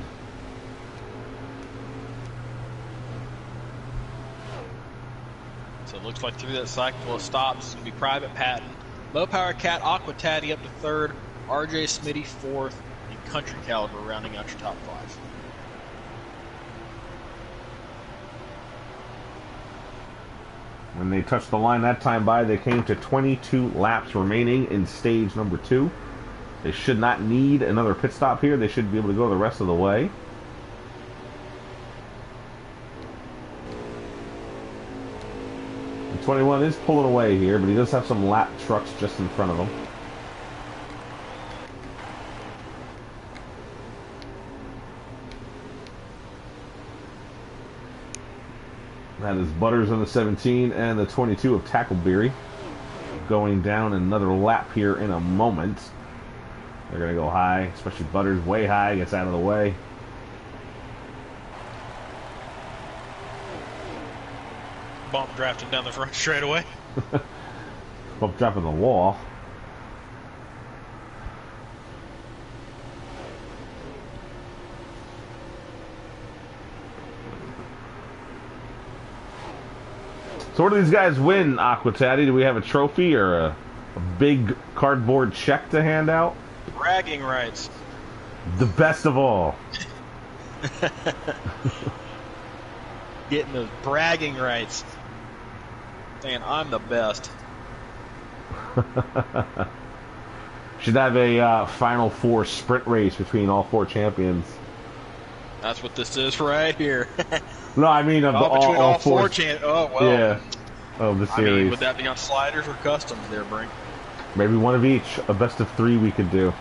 So it looks like through that cycle of stops, it's going to be Private Patton, Low Power Cat, Aqua Tatty up to 3rd, RJ Smitty 4th, and Country Caliber rounding out your top 5. When they touched the line that time by, they came to 22 laps remaining in stage number 2. They should not need another pit stop here. They should be able to go the rest of the way. The 21 is pulling away here, but he does have some lap trucks just in front of him. That is Butters on the 17 and the 22 of Tackleberry. going down another lap here in a moment. They're going to go high, especially Butters way high, gets out of the way. Bump drafting down the front straight away. Bump dropping the wall. So what do these guys win, Aquatati? Do we have a trophy or a big cardboard check to hand out? Bragging rights. The best of all. Getting those bragging rights. Saying I'm the best. Should have a Final Four sprint race between all four champions. That's what this is right here. No, I mean of between all four Oh, well. Yeah, of the series. I mean, would that be on sliders or customs there, Brink? Maybe one of each. A best of 3 we could do.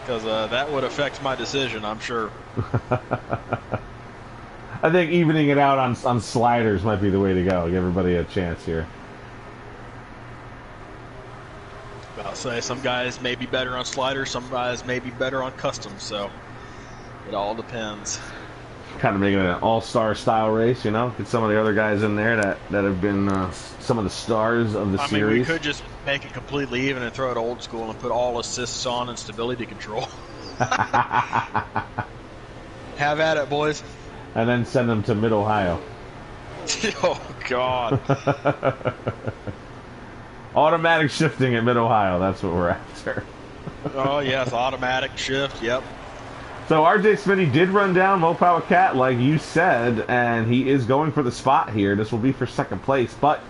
Because that would affect my decision, I'm sure. I think evening it out on sliders might be the way to go. Give everybody a chance here. I'll say some guys may be better on sliders, some guys may be better on customs, so it all depends. Kind of making it an all-star style race, you know? Get some of the other guys in there that have been some of the stars of the series. I mean, we could just make it completely even and throw it old school and put all assists on and stability control. Have at it, boys. And then send them to Mid-Ohio. Oh, God. Automatic shifting at Mid-Ohio, that's what we're after. Oh, yes, automatic shift, yep. So RJ Smitty did run down Low Power Cat, like you said, and he is going for the spot here. This will be for second place, but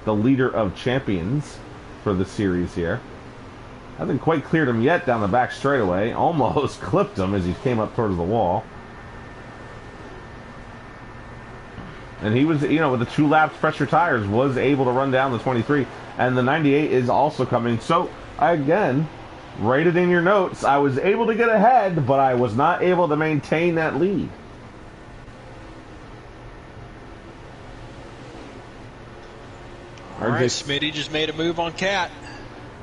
the leader of champions for the series here hasn't quite cleared him yet down the back straightaway. Almost clipped him as he came up towards the wall. And he was, you know, with the 2 laps pressure tires, was able to run down the 23. And the 98 is also coming. So, again, write it in your notes. I was able to get ahead, but I was not able to maintain that lead. All right, Smitty just made a move on Cat.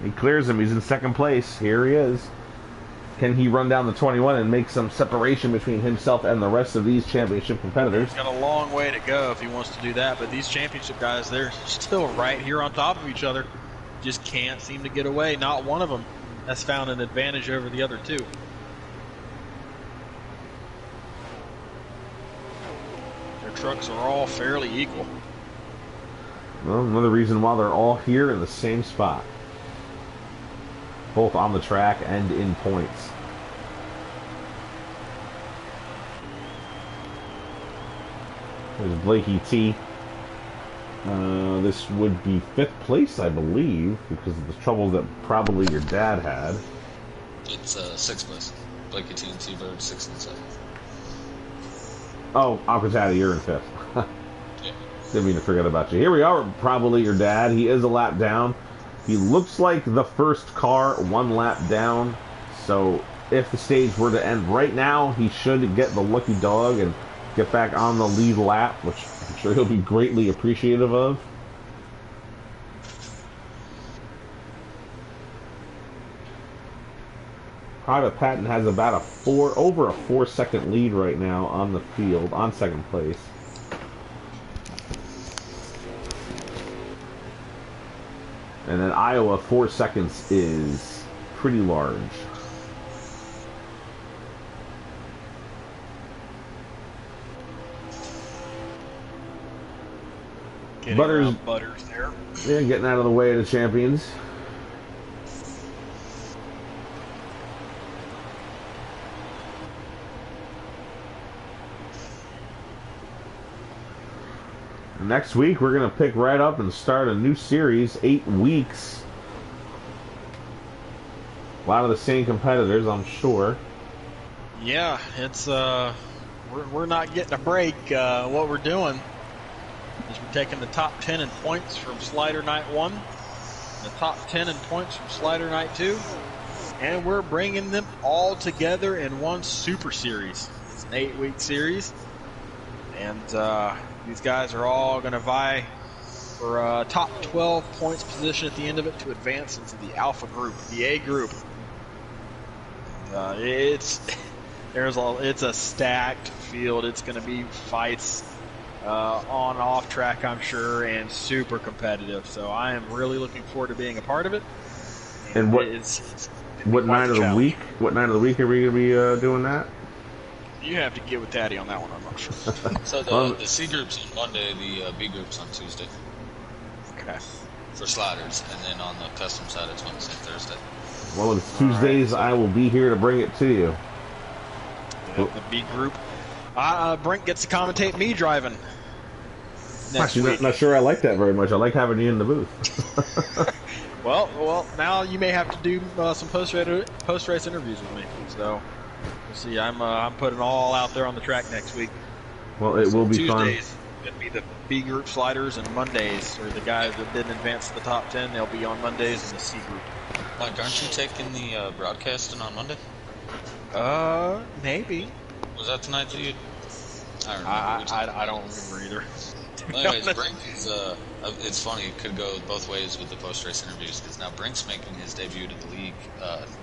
He clears him. He's in second place. Here he is. Can he run down the 21 and make some separation between himself and the rest of these championship competitors? He's got a long way to go if he wants to do that, but these championship guys, they're still right here on top of each other. Just can't seem to get away. Not one of them has found an advantage over the other two. Their trucks are all fairly equal. Well, another reason why they're all here in the same spot. Both on the track and in points. There's Blakey T. This would be 5th place, I believe, because of the trouble that probably your dad had. It's 6th place. Blakey T and T-Bird, 6th and 7th. Oh, Aquatati, you're in 5th. Yeah. Didn't mean to forget about you. Here we are, probably your dad. He is a lap down. He looks like the first car 1 lap down. So if the stage were to end right now, he should get the lucky dog and get back on the lead lap, which I'm sure he'll be greatly appreciative of. Private Patent has about over a 4-second lead right now on the field, on second place. And then Iowa, 4 seconds is pretty large. Butters there. Yeah, getting out of the way of the champions. Next week, we're going to pick right up and start a new series, 8 weeks. A lot of the same competitors, I'm sure. Yeah, it's we're not getting a break. What we're doing is we're taking the top 10 in points from Slider Night 1, the top 10 in points from Slider Night 2, and we're bringing them all together in one super series. It's an 8-week series, and these guys are all going to vie for top 12 points position at the end of it to advance into the Alpha group, the A group. It's a stacked field. It's going to be fights on and off track, I'm sure, and super competitive. So I am really looking forward to being a part of it. And what night of the week? What night of the week are we going to be doing that? You have to get with Daddy on that one. I'm not sure. So the C group's on Monday, the B group's on Tuesday. Okay. For sliders, and then on the custom side, it's Wednesday and Thursday. Well, it's Tuesdays. Right. I will be here to bring it to you. Yeah, the B group. Brink gets to commentate me driving. Actually, not sure I like that very much. I like having you in the booth. Well, now you may have to do some post-race interviews with me. So we'll see. I'm putting all out there on the track next week. Well, it will be Tuesdays, fun. Going to be the B group sliders, and Mondays, or the guys that didn't advance to the top 10, they'll be on Mondays in the C group. Mike, aren't you taking the broadcasting on Monday? Maybe. Was that tonight that you? I don't remember either. Well, anyways, Brink is, it's funny, it could go both ways with the post-race interviews, because now Brink's making his debut to the league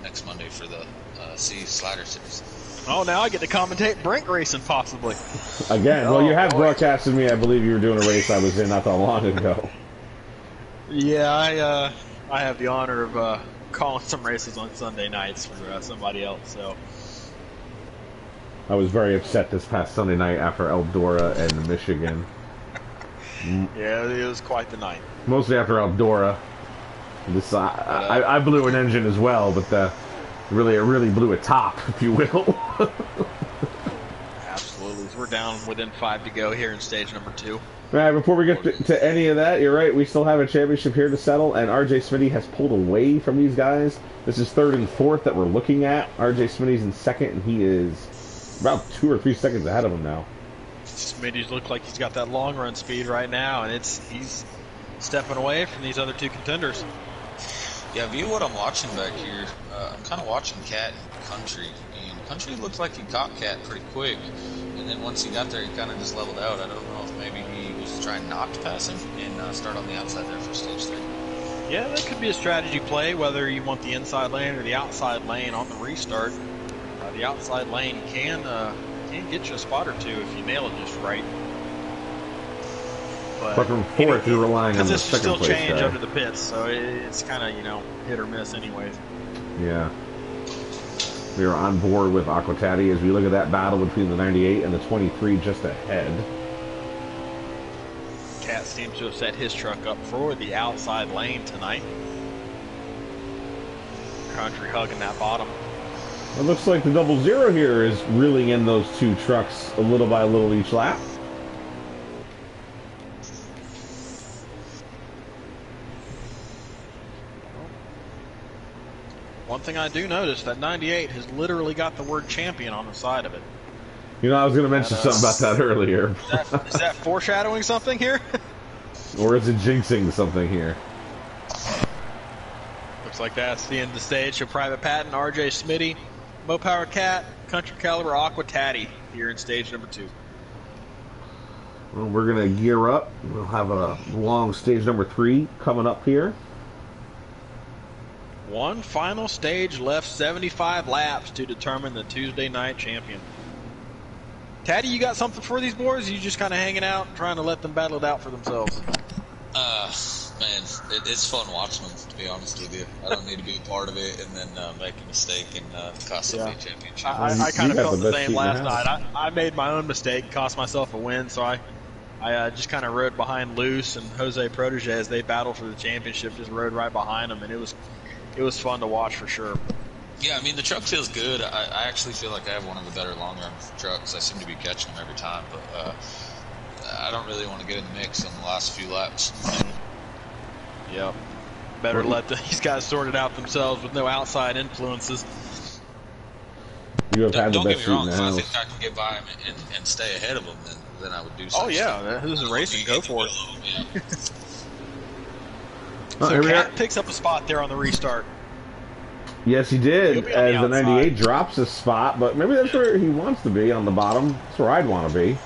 next Monday for the C Slider Series. Oh, now I get to commentate Brink racing, possibly. Again, well, you have broadcasted me. I believe you were doing a race I was in not that long ago. Yeah, I have the honor of calling some races on Sunday nights for somebody else, so... I was very upset this past Sunday night after Eldora and Michigan. Yeah, it was quite the night. Mostly after Eldora. I blew an engine as well, but it really blew a top, if you will. Absolutely. We're down within 5 to go here in stage number 2. All right, before we get to any of that, you're right, we still have a championship here to settle, and RJ Smitty has pulled away from these guys. This is 3rd and 4th that we're looking at. RJ Smitty's in 2nd, and he is about 2 or 3 seconds ahead of him now. Smitty's look like he's got that long run speed right now, and he's stepping away from these other 2 contenders. Yeah, view what I'm watching back here. I'm kind of watching Cat and Country, and Country looked like he caught Cat pretty quick, and then once he got there, he kind of just leveled out. I don't know if maybe he was trying not to pass him and start on the outside there for stage 3. Yeah, that could be a strategy play, whether you want the inside lane or the outside lane on the restart. The outside lane can get you a spot or 2 if you nail it just right. But from 4th, you're relying on the second place. Because this will still change guy. under the pits, so it's kind of, hit or miss anyways. Yeah. We are on board with Aquatati as we look at that battle between the 98 and the 23 just ahead. Cat seems to have set his truck up for the outside lane tonight. Country hugging that bottom. It looks like the 00 here is reeling in those 2 trucks a little by little each lap. One thing I do notice, that 98 has literally got the word champion on the side of it. You know, I was going to mention something about that earlier. Is that foreshadowing something here? Or is it jinxing something here? Looks like that's the end of the stage. So Private Patton, RJ Smitty, Mo Power Cat, Country Caliber Aquatati here in stage number 2. Well, we're going to gear up. We'll have a long stage number 3 coming up here. One final stage left, 75 laps to determine the Tuesday night champion. Taddy, you got something for these boys? Or you just kind of hanging out, trying to let them battle it out for themselves? Man, it's fun watching them, to be honest with you. I don't need to be a part of it and then make a mistake and cost somebody a championship. I kind of felt the same last night. I made my own mistake, cost myself a win, so I just kind of rode behind Luce and Jose Protege as they battled for the championship, just rode right behind them, and it was fun to watch for sure. Yeah, I mean, the truck feels good. I actually feel like I have one of the better long-run trucks. I seem to be catching them every time, but I don't really want to get in the mix on the last few laps. Yep. Better let these guys sort it out themselves with no outside influences. You have had the Don't best get me wrong, seat if in the I house. think I can get by him and stay ahead of him, then I would do so. Oh, yeah, this is racing. Go for it. Yeah. So Cat picks up a spot there on the restart. Yes, he did, as the 98 outside. drops his spot, but maybe that's where he wants to be, on the bottom. That's where I'd want to be.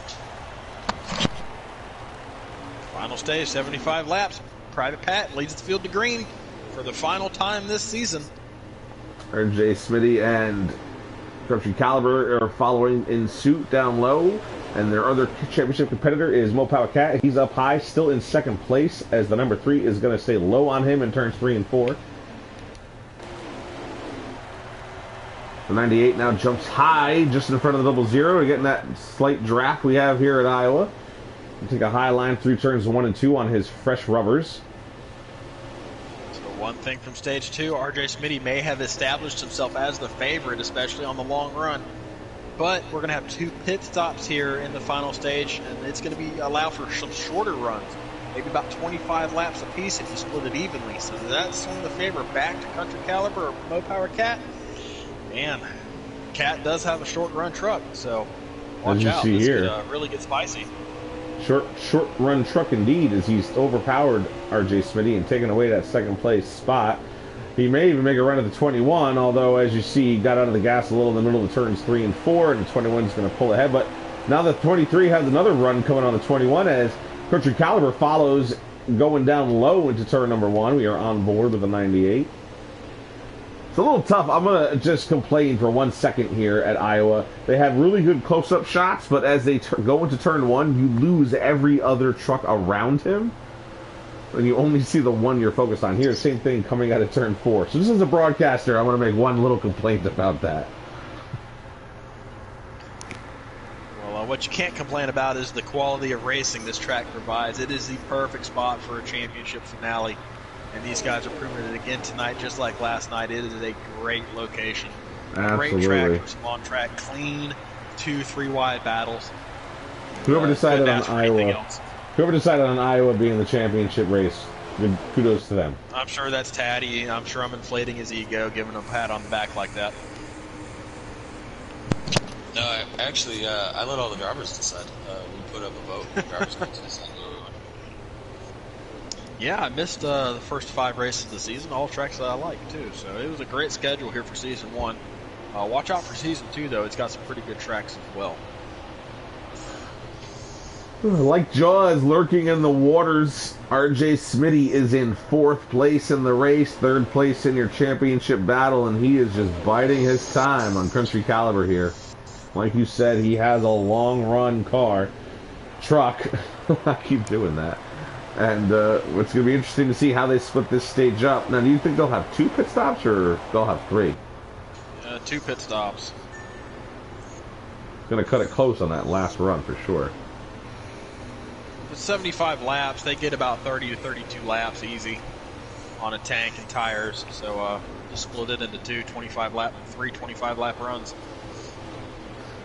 Final stage, 75 laps. Private Pat leads the field to green for the final time this season. RJ Smitty and Country Caliber are following in suit down low. And their other championship competitor is Mo Power Cat. He's up high, still in second place, as the number 3 is going to stay low on him in turns 3 and 4. The 98 now jumps high, just in front of the 00. We're getting that slight draft we have here at Iowa. We'll take a high line through turns 1 and 2 on his fresh rubbers. So one thing from stage 2, RJ Smitty may have established himself as the favorite, especially on the long run. But we're going to have 2 pit stops here in the final stage, and it's going to be allow for some shorter runs, maybe about 25 laps apiece if you split it evenly. So does that swing the favor back to Country Caliber or Mo Power Cat? Man, Cat does have a short run truck, so watch out. This could really get spicy. Short run truck indeed, as he's overpowered RJ Smitty and taken away that second place spot. He may even make a run at the 21, although, as you see, he got out of the gas a little in the middle of the turns 3 and 4, and the 21 is going to pull ahead. But now the 23 has another run coming on the 21, as Country Caliber follows going down low into turn number 1. We are on board with the 98. It's a little tough. I'm going to just complain for 1 second here at Iowa. They have really good close-up shots, but as they go into turn 1, you lose every other truck around him. And you only see the one you're focused on. Here, same thing coming out of turn 4. So this is a broadcaster. I want to make one little complaint about that. Well, what you can't complain about is the quality of racing this track provides. It is the perfect spot for a championship finale. And these guys are proving it again tonight, just like last night. It is a great location. Absolutely. Great track for some on-track, clean 2-3 wide battles. Whoever decided on Iowa... Whoever decided on Iowa being the championship race, good kudos to them. I'm sure that's Taddy. I'm sure I'm inflating his ego, giving him a pat on the back like that. No, I let all the drivers decide. We put up a vote. The drivers got to decide where we went. Yeah, I missed the first 5 races of the season, all tracks that I like, too. So it was a great schedule here for Season 1. Watch out for Season 2, though. It's got some pretty good tracks as well. Like Jaws lurking in the waters, RJ Smitty is in 4th place in the race, 3rd place in your championship battle, and he is just biding his time on Country Caliber here. Like you said, he has a long-run truck. I keep doing that. And it's going to be interesting to see how they split this stage up. Now, do you think they'll have 2 pit stops, or they'll have 3? 2 pit stops. Going to cut it close on that last run for sure. With 75 laps, they get about 30 to 32 laps easy on a tank and tires. So just split it into 3 25-lap runs.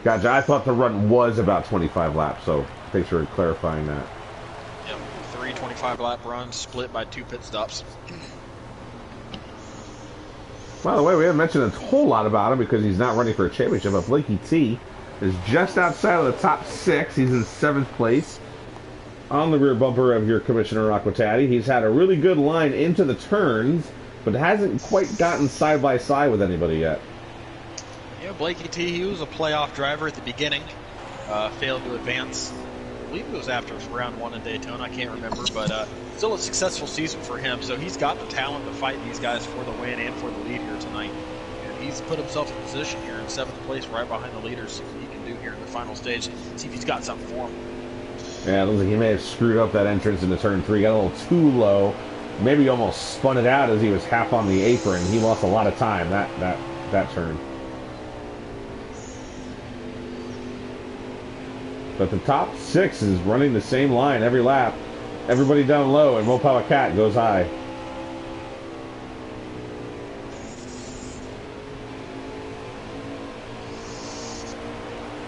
Gotcha. I thought the run was about 25 laps, so thanks for clarifying that. Yep, 3 25-lap runs split by 2 pit stops. By the way, we haven't mentioned a whole lot about him because he's not running for a championship, but Blakey T is just outside of the top 6. He's in 7th place on the rear bumper of your Commissioner Aquatati. He's had a really good line into the turns, but hasn't quite gotten side by side with anybody yet. Yeah, Blakey T, he was a playoff driver at the beginning. Failed to advance. I believe it was after round 1 in Daytona. I can't remember, but still a successful season for him. So he's got the talent to fight these guys for the win and for the lead here tonight. And he's put himself in position here in 7th place, right behind the leaders. See what he can do here in the final stage. See if he's got something for him. Yeah, it looks like he may have screwed up that entrance into turn 3. Got a little too low. Maybe he almost spun it out as he was half on the apron. He lost a lot of time that turn. But the top 6 is running the same line every lap. Everybody down low, and Mopawa Cat goes high.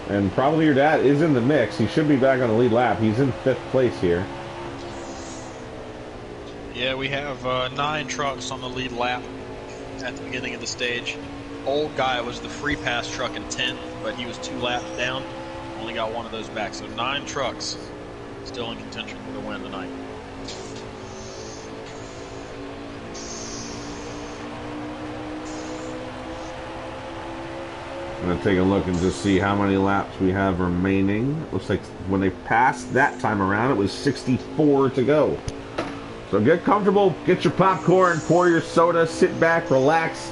And probably your dad is in the mix. He should be back on the lead lap. He's in 5th place here. Yeah, we have 9 trucks on the lead lap at the beginning of the stage. Old guy was the free pass truck in 10th, but he was 2 laps down. Only got 1 of those back, so 9 trucks still in contention for the win tonight. Gonna take a look and just see how many laps we have remaining. Looks like when they passed that time around, it was 64 to go. So get comfortable, get your popcorn, pour your soda, sit back, relax.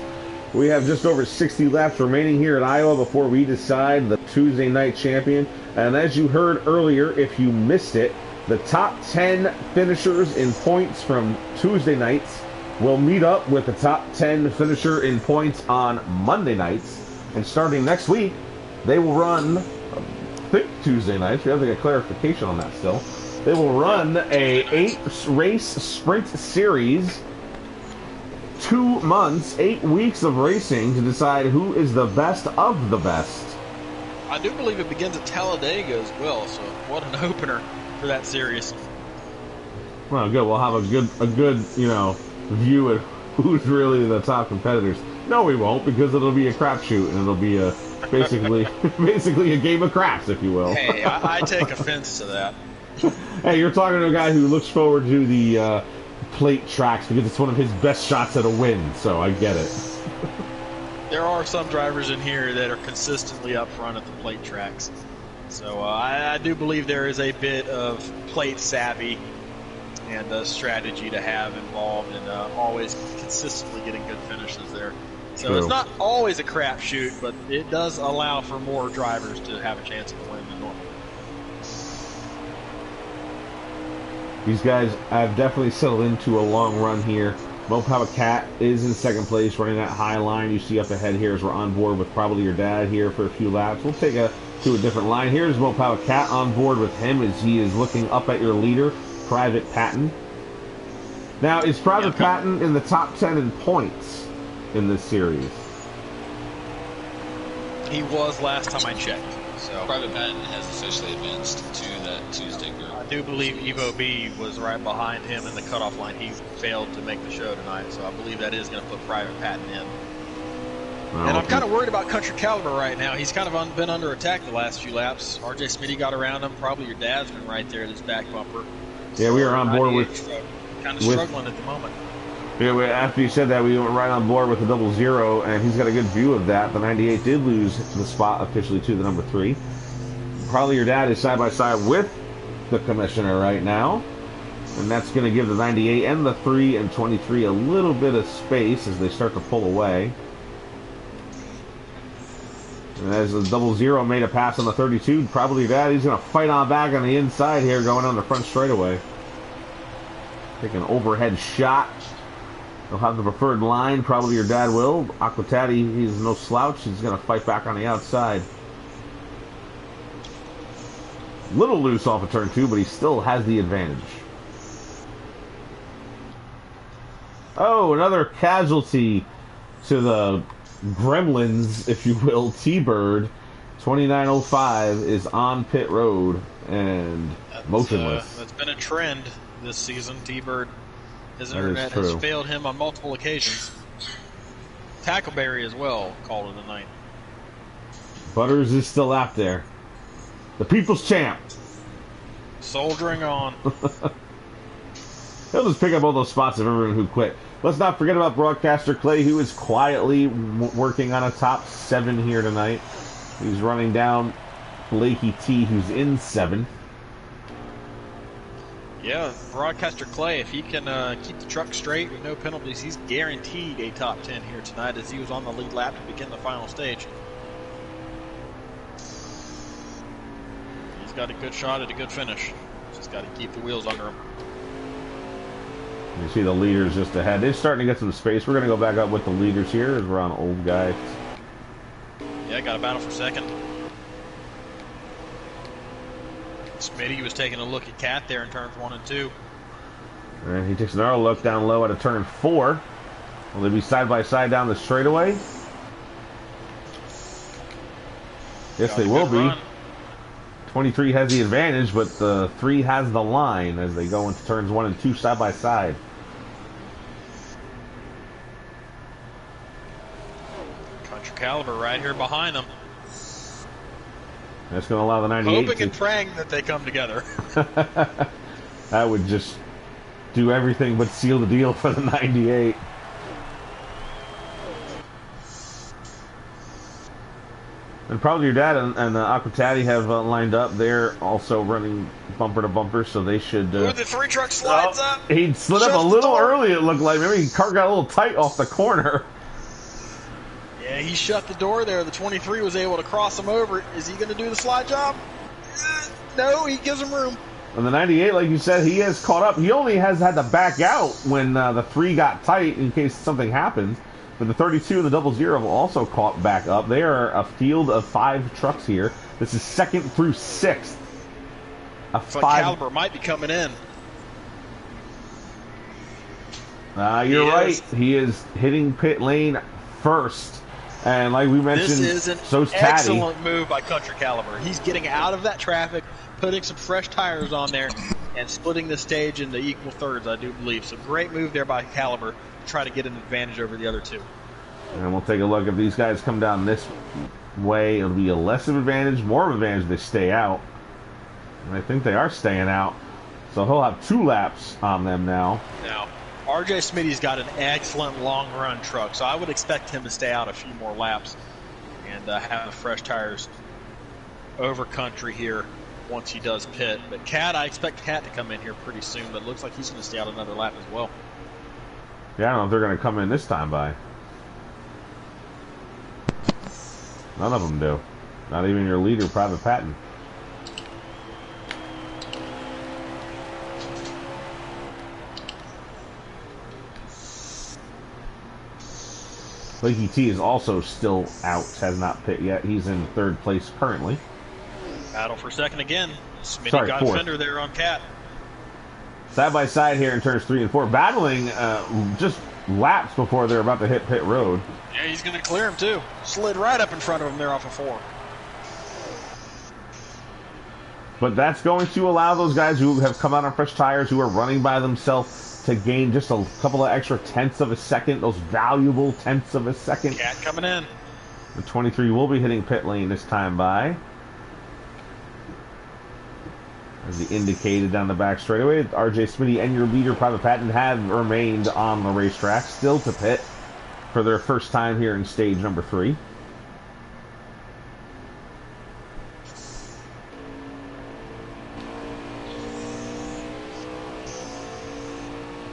We have just over 60 laps remaining here at Iowa before we decide the Tuesday night champion. And as you heard earlier, if you missed it, the top 10 finishers in points from Tuesday nights will meet up with the top 10 finisher in points on Monday nights. And starting next week, they will run, I think Tuesday nights, we have to get clarification on that still. They will run a 8-race sprint series, 2 months, 8 weeks of racing to decide who is the best of the best. I do believe it begins at Talladega as well, so what an opener for that series. Well, good. We'll have a good, view at who's really the top competitors. No, we won't, because it'll be a crapshoot and it'll be basically a game of craps, if you will. Hey, I take offense to that. Hey, you're talking to a guy who looks forward to the plate tracks because it's one of his best shots at a win, so I get it. There are some drivers in here that are consistently up front at the plate tracks. So I do believe there is a bit of plate savvy and strategy to have involved in always consistently getting good finishes there. So True. It's not always a crapshoot, but it does allow for more drivers to have a chance of winning than normal. These guys have definitely settled into a long run here. Mopava Cat is in second place, running that high line you see up ahead here as we're on board with probably your dad here for a few laps. We'll take to a different line. Here's Mopava Cat on board with him as he is looking up at your leader, Private Patton. Now, is Private Patton in the top 10 in points in this series? He was last time I checked. So Private Patton has officially advanced to that Tuesday group. I do believe Evo B was right behind him in the cutoff line. He failed to make the show tonight, so I believe that is going to put Private Patton in. And I'm kind of worried about Country Caliber right now. He's kind of been under attack the last few laps. RJ Smitty got around him. Probably your dad's been right there at his back bumper. Yeah, we are on board with... Kind of struggling at the moment. Yeah, after you said that, we went right on board with the 00, and he's got a good view of that. The 98 did lose the spot officially to the number 3. Probably your dad is side by side with the commissioner right now, and that's going to give the 98 and the 3 and 23 a little bit of space as they start to pull away. And as the 00 made a pass on the 32, probably your dad, he's going to fight on back on the inside here, going on the front straightaway. Take an overhead shot. They'll have the preferred line. Probably your dad will. Aquatati, he's no slouch. He's going to fight back on the outside. Little loose off of turn 2, but he still has the advantage. Oh, another casualty to the gremlins, if you will. T-Bird, 2905, is on pit road and motionless. That's been a trend this season. T-Bird, his That internet is has true. failed him on multiple occasions. Tackleberry as well, called it a night. Butters is still out there. The people's champ. Soldiering on. He'll just pick up all those spots of everyone who quit. Let's not forget about broadcaster Clay, who is quietly working on a top 7 here tonight. He's running down Blakey T, who's in 7. Yeah, broadcaster Clay, if he can keep the truck straight with no penalties, he's guaranteed a top 10 here tonight as he was on the lead lap to begin the final stage. He's got a good shot at a good finish. Just got to keep the wheels under him. You see the leaders just ahead. They're starting to get some space. We're going to go back up with the leaders here as we're on old guys. Yeah, got a battle for second. Smitty was taking a look at Cat there in turns 1 and 2. And he takes another look down low at a turn 4. Will they be side by side down the straightaway? Yes, they will be. 23 has the advantage, but the 3 has the line as they go into turns 1 and 2 side by side. Country Caliber right here behind them. That's going to allow the 98 Hoping and praying that they come together. That would just do everything but seal the deal for the 98. And probably your dad and Aquatati have lined up. They're also running bumper to bumper, so they should. Ooh, the 3 truck slides up. He slid up a little early, it looked like. Maybe the car got a little tight off the corner. Yeah, he shut the door there. The 23 was able to cross him over. Is he going to do the slide job? No, he gives him room. And the 98, like you said, he has caught up. He only has had to back out when the 3 got tight in case something happens. But the 32 and the 00 will also caught back up. They are a field of 5 trucks here. This is 2nd through 6th. But Caliber might be coming in. You're right. He is hitting pit lane first. And like we mentioned, this is an excellent move by Country Caliber. He's getting out of that traffic, putting some fresh tires on there, and splitting the stage into equal thirds, I do believe. So great move there by Caliber to try to get an advantage over the other 2. And we'll take a look. If these guys come down this way, it'll be a less of an advantage, more of an advantage if they stay out. And I think they are staying out. So he'll have 2 laps on them now. Now, RJ Smitty's got an excellent long run truck, so I would expect him to stay out a few more laps and have fresh tires over Country here once he does pit. But Cat, I expect Cat to come in here pretty soon, but it looks like he's going to stay out another lap as well. Yeah, I don't know if they're going to come in this time by. None of them do. Not even your leader, Private Patton. Lakey T is also still out, has not pit yet. He's in 3rd place currently. Battle for 2nd again. Smitty got 4th. Fender there on Cat. Side by side here in turns 3 and 4, battling just laps before they're about to hit pit road. Yeah, he's going to clear him too. Slid right up in front of him there off of 4. But that's going to allow those guys who have come out on fresh tires, who are running by themselves, to gain just a couple of extra tenths of a second, those valuable tenths of a second. Cat coming in. The 23 will be hitting pit lane this time by. As he indicated down the back straightaway, RJ Smitty and your leader, Private Patton, have remained on the racetrack, still to pit for their first time here in stage number 3.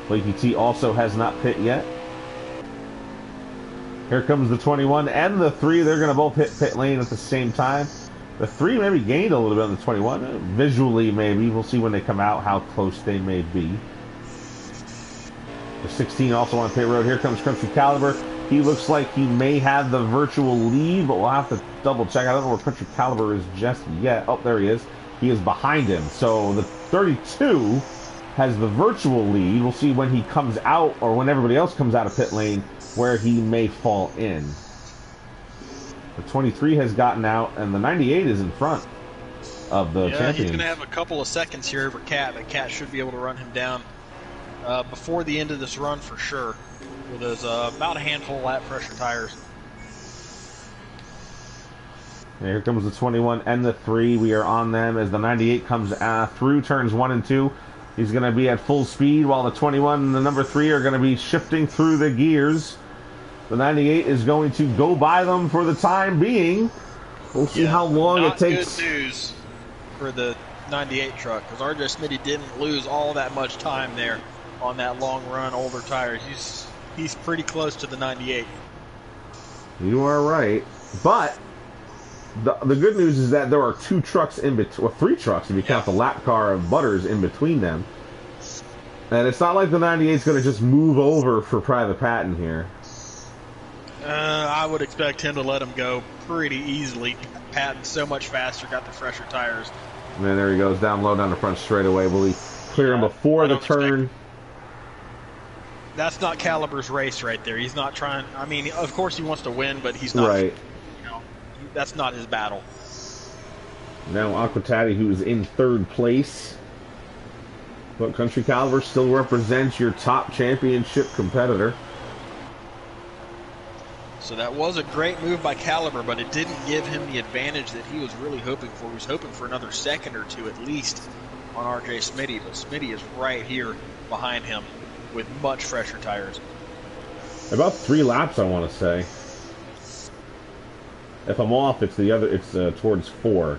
Lakey T also has not pit yet. Here comes the 21 and the 3. They're going to both hit pit lane at the same time. The 3 maybe gained a little bit on the 21. Visually, maybe. We'll see when they come out how close they may be. The 16 also on pit road. Here comes Country Caliber. He looks like he may have the virtual lead, but we'll have to double check. I don't know where Country Caliber is just yet. Oh, there he is. He is behind him. So the 32 has the virtual lead. We'll see when he comes out, or when everybody else comes out of pit lane, where he may fall in. The 23 has gotten out, and the 98 is in front of the champions. He's going to have a couple of seconds here over Cat, but Cat should be able to run him down before the end of this run for sure, with those about a handful of lap pressure tires. And here comes the 21 and the 3. We are on them as the 98 comes through turns 1 and 2. He's going to be at full speed, while the 21 and the number 3 are going to be shifting through the gears. The 98 is going to go by them for the time being. We'll see how long it takes. Good news for the 98 truck, because RJ Smitty didn't lose all that much time there on that long run, older tire. He's pretty close to the 98. You are right. But the good news is that there are 2 trucks in between, well, 3 trucks if you count the lap car of Butters in between them. And it's not like the 98 is going to just move over for Private Patton here. I would expect him to let him go pretty easily. Patton's so much faster, got the fresher tires. And then there he goes, down low down the front straightaway. Will he clear him before the turn? That's not Caliber's race right there. He's not trying. I mean, of course he wants to win, but he's not. Right. You know, that's not his battle. Now Aquatati, who is in 3rd place. But Country Caliber still represents your top championship competitor. So that was a great move by Caliber, but it didn't give him the advantage that he was really hoping for. He was hoping for another second or 2 at least on RJ Smitty, but Smitty is right here behind him with much fresher tires. About 3 laps, I want to say. If I'm off, it's the other. It's towards 4.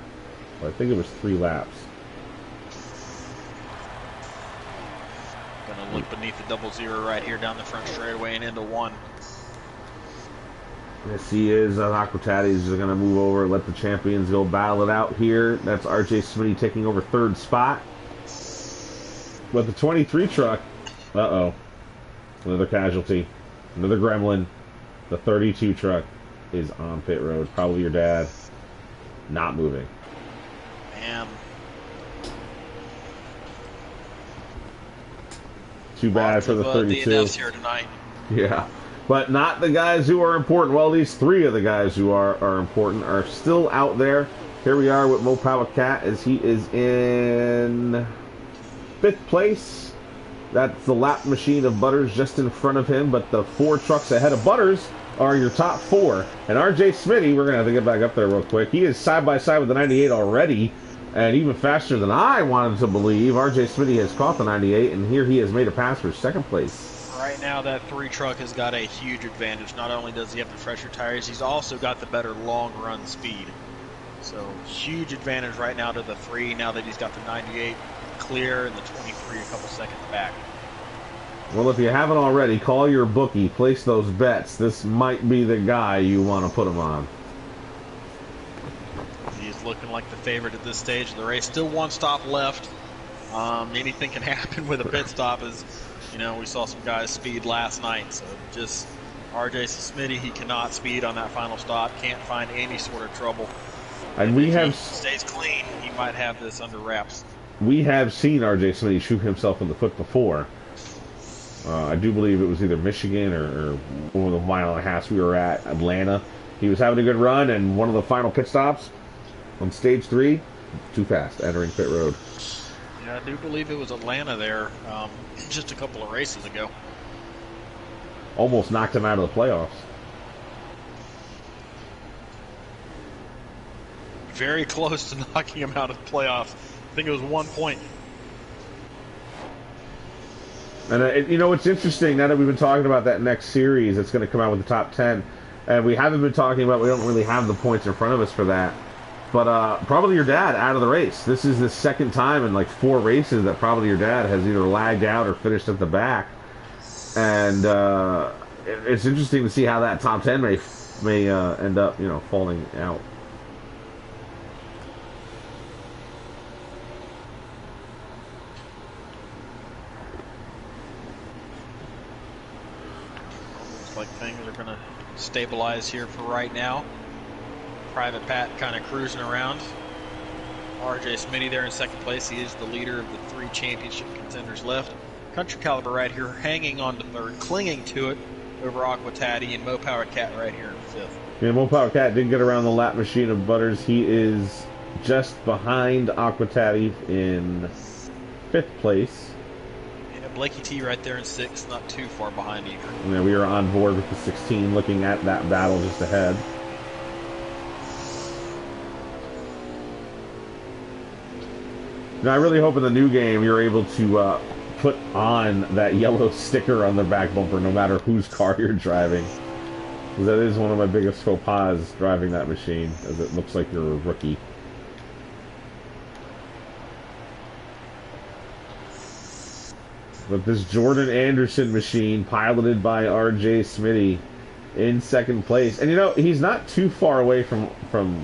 Well, I think it was 3 laps. Gonna look beneath the 00 right here down the front straightaway and into 1. Yes, he is. Aquatati's going to move over, let the champions go battle it out here. That's RJ Smitty taking over 3rd spot. But the 23 truck, uh-oh, another casualty, another gremlin. The 32 truck is on pit road. Probably your dad. Not moving. Man. Too bad for the 32. DNFs here tonight. Yeah. But not the guys who are important. Well, these 3 of the guys who are important are still out there. Here we are with Mo Power Cat as he is in 5th place. That's the lap machine of Butters just in front of him. But the 4 trucks ahead of Butters are your top 4. And RJ Smitty, we're going to have to get back up there real quick. He is side by side with the 98 already. And even faster than I wanted to believe. RJ Smitty has caught the 98. And here he has made a pass for 2nd place. Right now, that 3 truck has got a huge advantage. Not only does he have the fresher tires, he's also got the better long run speed. So, huge advantage right now to the 3, now that he's got the 98 clear and the 23 a couple seconds back. Well, if you haven't already, call your bookie, place those bets. This might be the guy you want to put him on. He's looking like the favorite at this stage of the race. Still 1 stop left. Anything can happen with a pit stop, as you know, we saw some guys speed last night. So just RJ Smitty, he cannot speed on that final stop. Can't find any sort of trouble. And we if have he stays clean, he might have this under wraps. We have seen RJ Smitty shoot himself in the foot before. I do believe it was either Michigan or one of the mile and a half we were at Atlanta. He was having a good run, and one of the final pit stops on stage 3, too fast, entering pit road. Yeah, I do believe it was Atlanta there just a couple of races ago. Almost knocked him out of the playoffs. Very close to knocking him out of the playoffs. I think it was 1 point. And you know, it's interesting now that we've been talking about that next series that's going to come out with the top 10, and we haven't been talking about, we don't really have the points in front of us for that. But Probably Your Dad out of the race. This is the 2nd time in like 4 races that Probably Your Dad has either lagged out or finished at the back. And it's interesting to see how that top 10 may end up, you know, falling out. Looks like things are going to stabilize here for right now. Private Pat kind of cruising around. RJ Smitty there in 2nd place. He is the leader of the 3 championship contenders left. Country Caliber right here hanging on to 3rd, clinging to it over Aquatati, and Mo Power Cat right here in 5th. Yeah, Mo Power Cat did get around the lap machine of Butters. He is just behind Aquatati in 5th place. Yeah, Blakey T right there in 6th, not too far behind either. Yeah, we are on board with the 16, looking at that battle just ahead. Now, I really hope in the new game you're able to put on that yellow sticker on the back bumper no matter whose car you're driving. Because that is one of my biggest faux pas driving that machine, as it looks like you're a rookie. But this Jordan Anderson machine, piloted by RJ Smitty, in 2nd place. And you know, he's not too far away from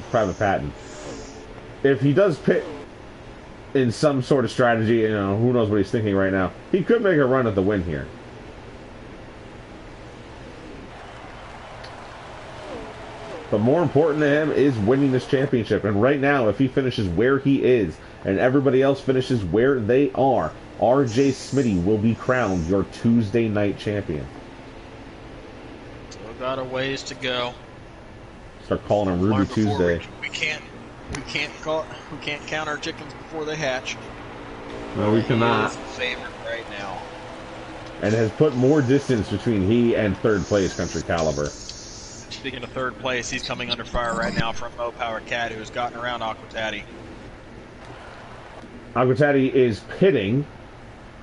Private Patton. If he does pit in some sort of strategy, you know, who knows what he's thinking right now, he could make a run at the win here. But more important to him is winning this championship. And right now, if he finishes where he is and everybody else finishes where they are, RJ Smitty will be crowned your Tuesday night champion. Still got a ways to go. Start calling him Ruby Tuesday. We can't count our chickens before they hatch. No, we cannot. He is the favorite right now. And has put more distance between he and 3rd place Country Caliber. Speaking of 3rd place, he's coming under fire right now from Mo Power Cat, who's gotten around Aquatati. Aquatati is pitting.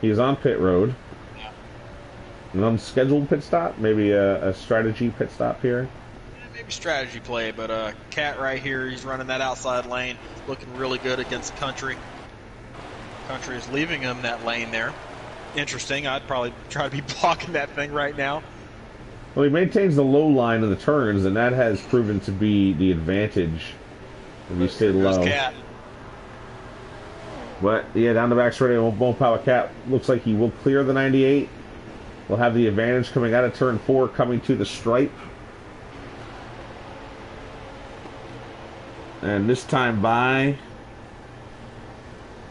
He is on pit road. Yeah. An unscheduled pit stop, maybe a strategy pit stop here. Yeah, maybe maybe strategy play, but Cat right here, he's running that outside lane, looking really good against Country. Country is leaving him that lane there. Interesting. I'd probably try to be blocking that thing right now. Well, he maintains the low line of the turns, and that has proven to be the advantage if you stay low. Cat. But, yeah, down the back straight, won't power Cat. Looks like he will clear the 98. Will have the advantage coming out of turn 4, coming to the stripe. And this time by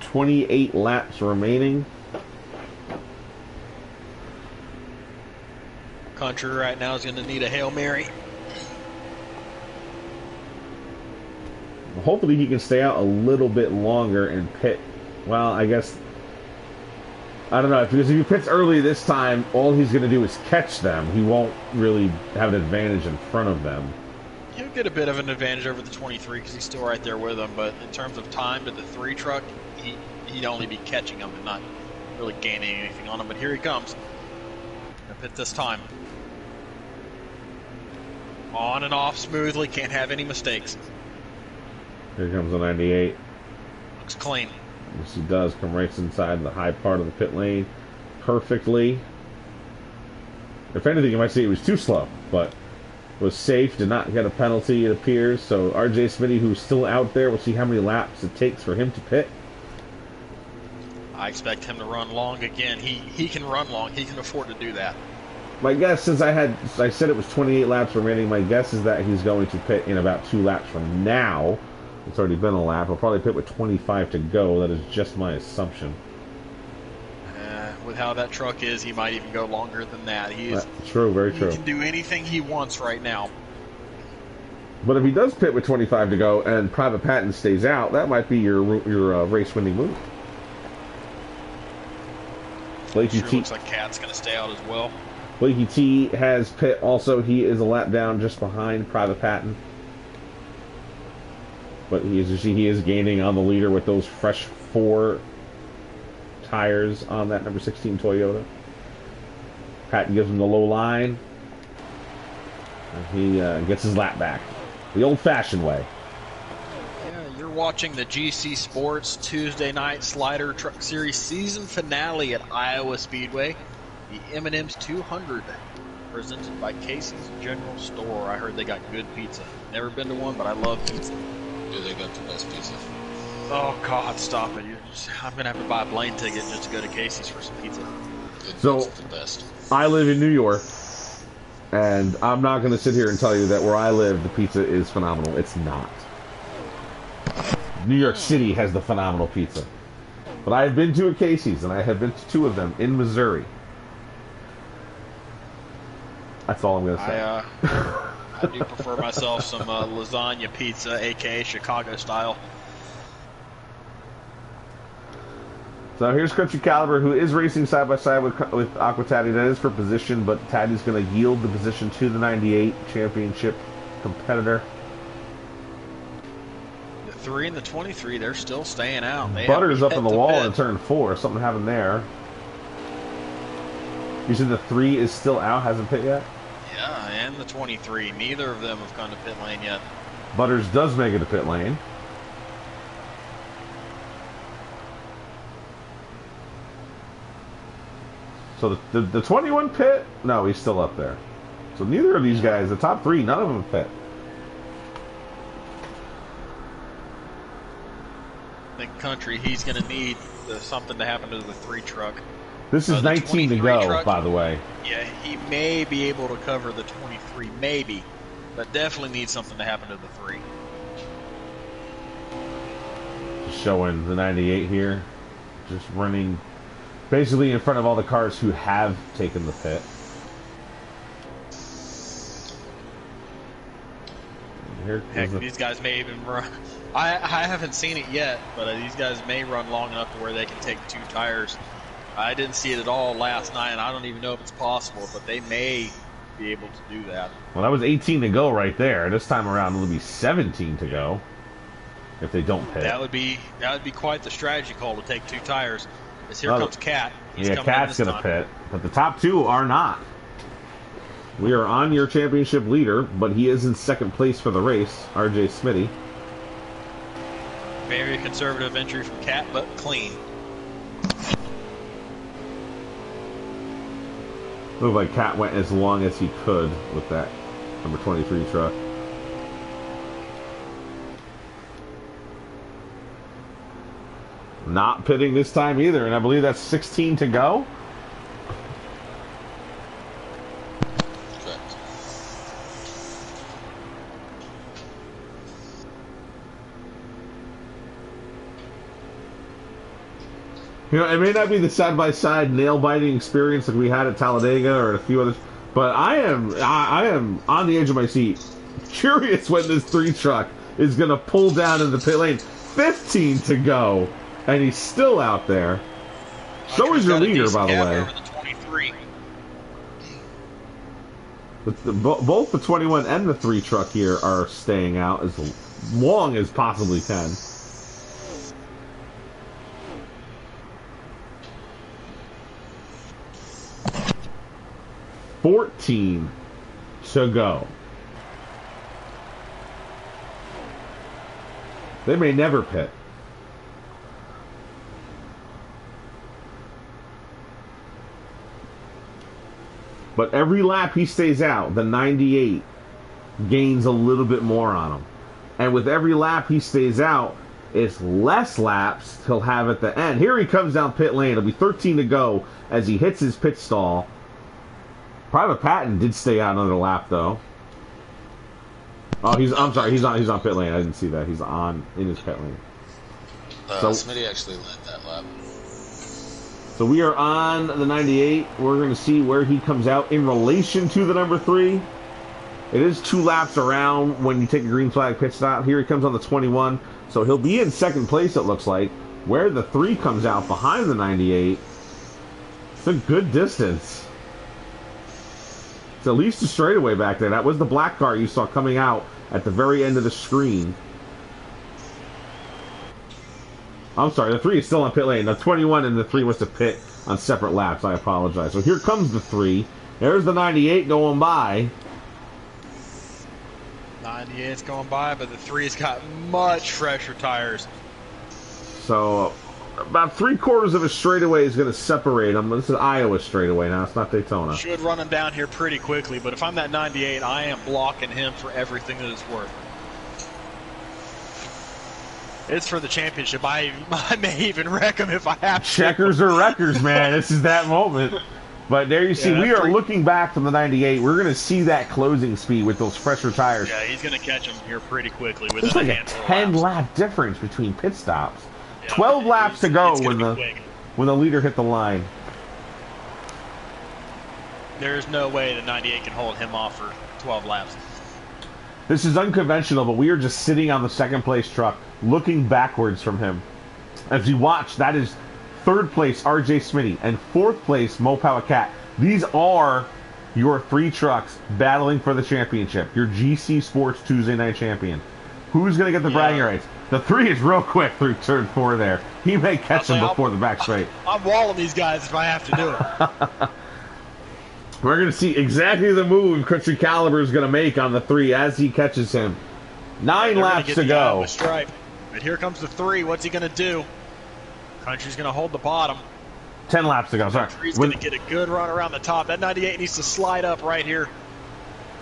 28 laps remaining. Country right now is going to need a Hail Mary. Hopefully he can stay out a little bit longer and pit. Well, I guess, I don't know, because if he pits early this time, all he's going to do is catch them. He won't really have an advantage in front of them. He'll get a bit of an advantage over the 23 because he's still right there with them, but in terms of time to the 3 truck, he'd only be catching them and not really gaining anything on them. But here he comes. Gonna pit this time. On and off smoothly, can't have any mistakes. Here comes the 98. Looks clean. Yes, he does come right inside the high part of the pit lane perfectly. If anything, you might say it was too slow, but was safe, did not get a penalty, it appears. So RJ Smitty, who's still out there, we'll see how many laps it takes for him to pit. I expect him to run long again. He can run long. He can afford to do that. My guess, since I said it was 28 laps remaining, my guess is that he's going to pit in about 2 laps from now. It's already been a lap. He'll probably pit with 25 to go. That is just my assumption. With how that truck is, he might even go longer than that. True, very true. He can do anything he wants right now. But if he does pit with 25 to go and Private Patton stays out, that might be your race-winning move. Blakey Sure looks like Cat's going to stay out as well. Blakey T has pit also. He is a lap down just behind Private Patton. But he is gaining on the leader with those fresh 4 tires on that number 16 Toyota. Patton gives him the low line. And he gets his lap back. The old-fashioned way. Yeah, you're watching the GC Sports Tuesday Night Slider Truck Series season finale at Iowa Speedway. The M&M's 200, presented by Casey's General Store. I heard they got good pizza. Never been to one, but I love pizza. Yeah, they got the best pizza. Oh, God, stop it. I'm going to have to buy a plane ticket just to go to Casey's for some pizza. So, the best. I live in New York, and I'm not going to sit here and tell you that where I live, the pizza is phenomenal. It's not. New York City has the phenomenal pizza. But I have been to a Casey's, and I have been to 2 of them in Missouri. That's all I'm going to say. I do prefer myself some lasagna pizza, a.k.a. Chicago style. So here's Country Caliber, who is racing side-by-side with Aqua Taddy. That is for position, but Taddy's going to yield the position to the 98 championship competitor. The 3 and the 23, they're still staying out. Butter's up on the wall in turn 4. Something happened there. You said the 3 is still out, hasn't pit yet? Yeah, and the 23. Neither of them have gone to pit lane yet. Butters does make it to pit lane. So the 21 pit? No, he's still up there. So neither of these guys, the top 3, none of them pit. I think Country, he's going to need something to happen to the 3 truck. This is 19 to go, truck, by the way. Yeah, he may be able to cover the 23, maybe. But definitely needs something to happen to the 3. Just showing the 98 here. Just running basically in front of all the cars who have taken the pit. Heck, these guys may even run. I haven't seen it yet, but these guys may run long enough to where they can take 2 tires. I didn't see it at all last night, and I don't even know if it's possible, but they may be able to do that. Well, that was 18 to go right there. This time around, it'll be 17 to go if they don't pit. That would be quite the strategy call to take 2 tires. As here comes Cat. Yeah, Cat's going to pit, but the top 2 are not. We are on your championship leader, but he is in second place for the race, RJ Smitty. Very conservative entry from Cat, but clean. Looked like Cat went as long as he could with that number 23 truck. Not pitting this time either, and I believe that's 16 to go. Correct. You know, it may not be the side-by-side nail-biting experience like we had at Talladega or at a few others, but I am on the edge of my seat, curious when this 3 truck is going to pull down in the pit lane. 15 to go, and he's still out there. So is your leader, by the way. Over the 23. Both the 21 and the 3 truck here are staying out as long as possibly can. $14 to go. They may never pit. But every lap he stays out, the 98 gains a little bit more on him. And with every lap he stays out, it's less laps he'll have at the end. Here he comes down pit lane. It'll be 13 to go as he hits his pit stall. Private Patton did stay out another lap though. Oh, I'm sorry, he's on pit lane. I didn't see that. He's in his pit lane. So Smitty actually led that lap. So we are on the 98. We're going to see where he comes out in relation to the number 3. It is 2 laps around when you take a green flag pit stop. Here he comes on the 21. So he'll be in second place, it looks like. Where the 3 comes out behind the 98, it's a good distance. It's at least a straightaway back there. That was the black car you saw coming out at the very end of the screen. I'm sorry, the 3 is still on pit lane. The 21 and the 3 was to pit on separate laps. I apologize. So here comes the 3. There's the 98 going by. 98's going by, but the 3's got much fresher tires. So about 3/4 of a straightaway is going to separate them. This is Iowa straightaway now. It's not Daytona. Should run him down here pretty quickly, but if I'm that 98, I am blocking him for everything that it's worth. It's for the championship. I may even wreck him if I have to. Checkers or wreckers, man. This is that moment. But there you see, we are looking back from the 98. We're going to see that closing speed with those fresher tires. Yeah, he's going to catch him here pretty quickly. There's like a 10-lap difference between pit stops. Yeah, 12 laps to go when the leader hit the line. There's no way the 98 can hold him off for 12 laps. This is unconventional, but we are just sitting on the second place truck, looking backwards from him. As you watch, that is third place RJ Smitty and fourth place Mo Power Cat. These are your 3 trucks battling for the championship. Your GC Sports Tuesday Night Champion. Who's going to get the bragging rights? The 3 is real quick through turn 4 there. He may catch him before the back straight. I'm walling these guys if I have to do it. We're going to see exactly the move Country Caliber is going to make on the 3 as he catches him. 9 laps to go. Stripe. But here comes the 3. What's he going to do? Country's going to hold the bottom. 10 laps to go. Sorry. Country's going to get a good run around the top. That 98 needs to slide up right here.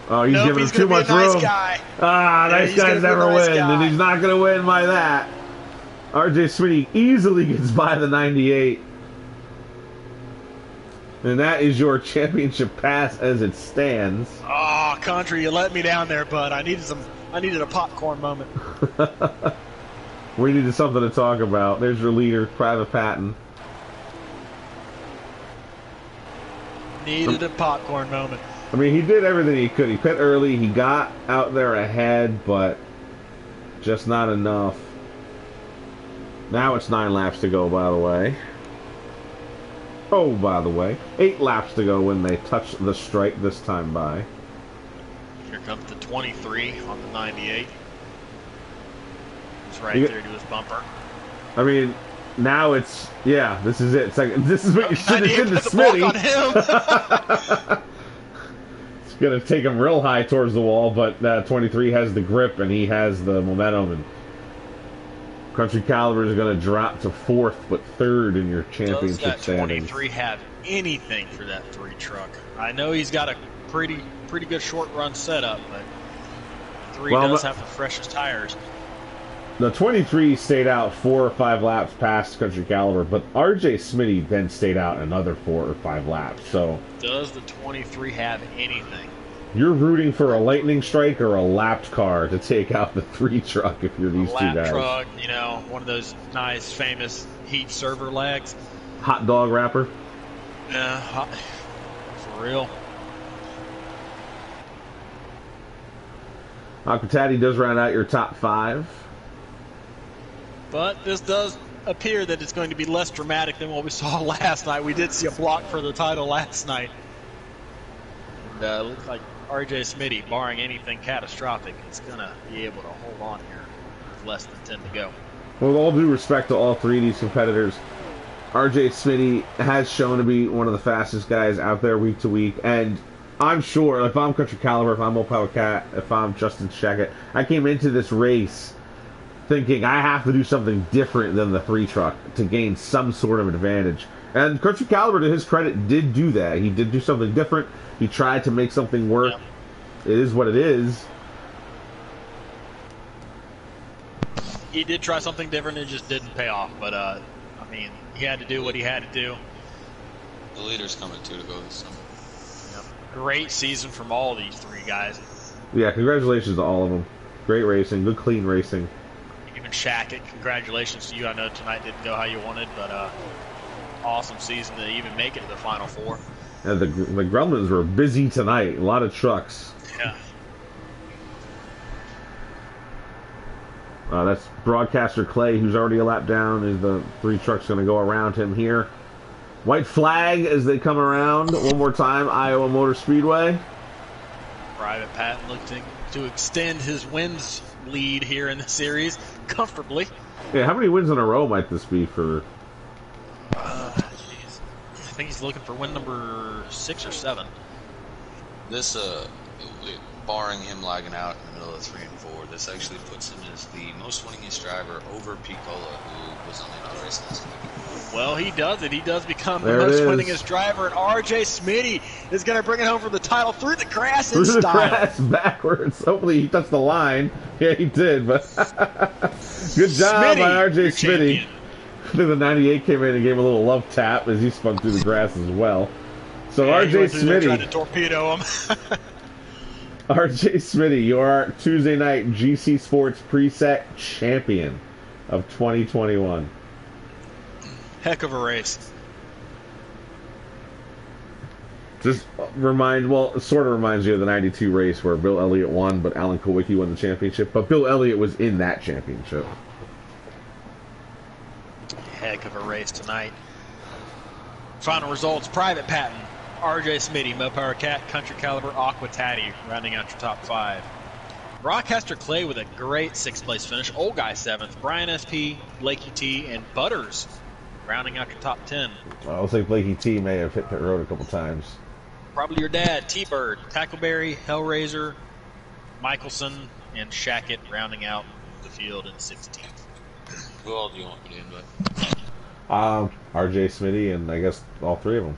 Oh, he's giving him too much room. Nice guys never win, and he's not going to win by that. RJ Smitty easily gets by the 98. And that is your championship pass as it stands. Oh, Country, you let me down there, bud. I needed a popcorn moment. We needed something to talk about. There's your leader, Private Patton. Needed a popcorn moment. I mean, he did everything he could. He pit early. He got out there ahead, but just not enough. Now it's 9 laps to go, by the way. Oh, by the way, 8 laps to go when they touch the stripe this time by. Here comes the 23 on the 98. It's right there to his bumper. I mean, now it's, yeah, this is it. It's like, this is what you should have did to Smitty. going to take him real high towards the wall, but 23 has the grip and he has the momentum. And Country Caliber is going to drop to 4th, but 3rd in your championship standings. Does that 23 standings. have anything for that 3 truck? I know he's got a pretty good short run setup, but 3 does have the freshest tires. The 23 stayed out 4 or 5 laps past Country Caliber, but RJ Smitty then stayed out another 4 or 5 laps. So, does the 23 have anything? You're rooting for a lightning strike or a lapped car to take out the 3 truck if you're these two guys. Lap truck, you know, one of those nice, famous heat server legs. Hot dog wrapper. Yeah, for real. Aquatati does round out your top 5. But this does appear that it's going to be less dramatic than what we saw last night. We did see a block for the title last night. And looks like RJ Smitty, barring anything catastrophic, is going to be able to hold on here with less than 10 to go. Well, with all due respect to all 3 of these competitors, RJ Smitty has shown to be one of the fastest guys out there week to week. And I'm sure if I'm Country Caliber, if I'm Mopower Cat, if I'm Justin Shackett, I came into this race thinking I have to do something different than the 3 truck to gain some sort of advantage. And Country Caliber, to his credit, did do that. He did do something different. He tried to make something work. Yeah. It is what it is. He did try something different. It just didn't pay off. But, I mean, he had to do what he had to do. The leader's coming, too, to go this summer. Yep. Great season from all these 3 guys. Yeah, congratulations to all of them. Great racing. Good, clean racing. Even Shackett, congratulations to you. I know tonight didn't go how you wanted, but awesome season to even make it to the Final 4. Yeah, the Gremlins were busy tonight. A lot of trucks. Yeah. That's Broadcaster Clay, who's already a lap down. Is the 3 trucks going to go around him here? White flag as they come around one more time. Iowa Motor Speedway. Private Patton looking to extend his wins lead here in the series comfortably. Yeah, how many wins in a row might this be for? I think he's looking for win number 6 or 7. This, barring him lagging out in the middle of 3 and 4, this actually puts him as the most winningest driver over Pete Cola, who was on the auto race last week. Well, he does it. He does become the most winningest driver, and RJ Smitty is going to bring it home for the title through the grass in style. Through the grass backwards. Hopefully he touched the line. Yeah, he did, but good job by RJ Smitty. I think the 98 came in and gave him a little love tap as he spun through the grass as well. So yeah, RJ Smitty tried to torpedo him. RJ Smitty, your Tuesday night GC Sports preset champion of 2021. Heck of a race. Just sort of reminds you of the 92 race where Bill Elliott won, but Alan Kowicki won the championship. But Bill Elliott was in that championship. Heck of a race tonight. Final results: Private Patton, RJ Smitty, Mopower Cat, Country Caliber, Aquatati, rounding out your top 5. Broadcaster Clay with a great 6th place finish. Old Guy 7th. Brian SP, Blakey T, and Butters rounding out your top 10. Well, looks like Blakey T may have hit pit road a couple times. Probably your dad. T-Bird, Tackleberry, Hellraiser, Michelson, and Shackett rounding out the field in 16th. Who all do you want me to invite? RJ Smitty and I guess all 3 of them.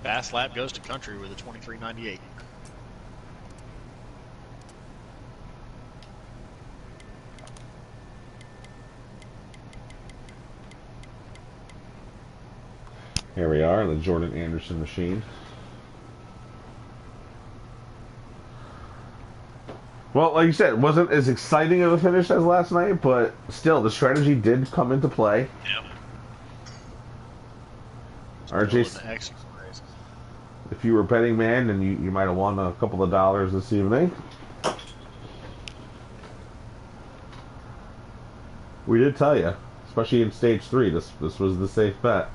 Fast lap goes to Country with a 23.98. Here we are, the Jordan Anderson machine. Well, like you said, it wasn't as exciting of a finish as last night, but still, the strategy did come into play. Yeah. RJ, if you were a betting man, then you might have won a couple of dollars this evening. We did tell you, especially in stage 3, this was the safe bet.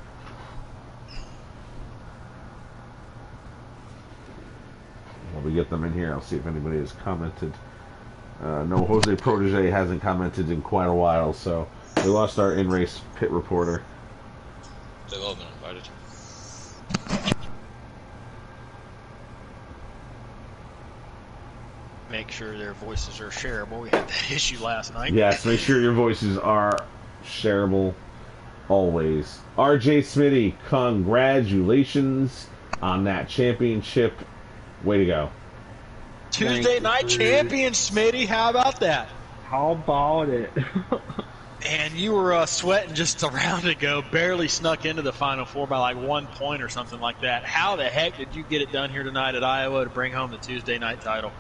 While we get them in here, I'll see if anybody has commented. No, Jose Protege hasn't commented in quite a while, so we lost our in-race pit reporter. They've all been invited. Make sure their voices are shareable. We had that issue last night. Yes, make sure your voices are shareable always. RJ Smitty, congratulations on that championship. Way to go. Tuesday night champion, Smitty. How about that? How about it? And you were sweating just a round ago, barely snuck into the Final Four by like 1 point or something like that. How the heck did you get it done here tonight at Iowa to bring home the Tuesday night title?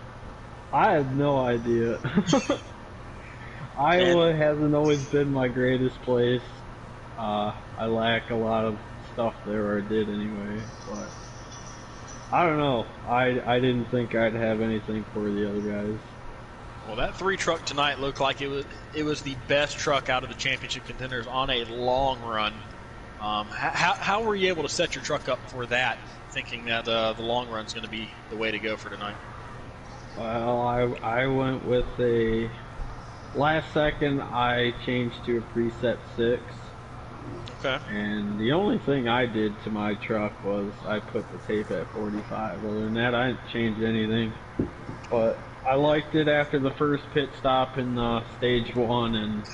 I have no idea. Iowa hasn't always been my greatest place. I lack a lot of stuff there, or I did anyway, but I don't know. I didn't think I'd have anything for the other guys. Well, that 3 truck tonight looked like it was the best truck out of the championship contenders on a long run. How were you able to set your truck up for that, thinking that the long run's going to be the way to go for tonight? Well, I went with a last second. I changed to a preset 6. Okay. And the only thing I did to my truck was I put the tape at 45. Other than that, I didn't change anything. But I liked it after the first pit stop in stage 1, and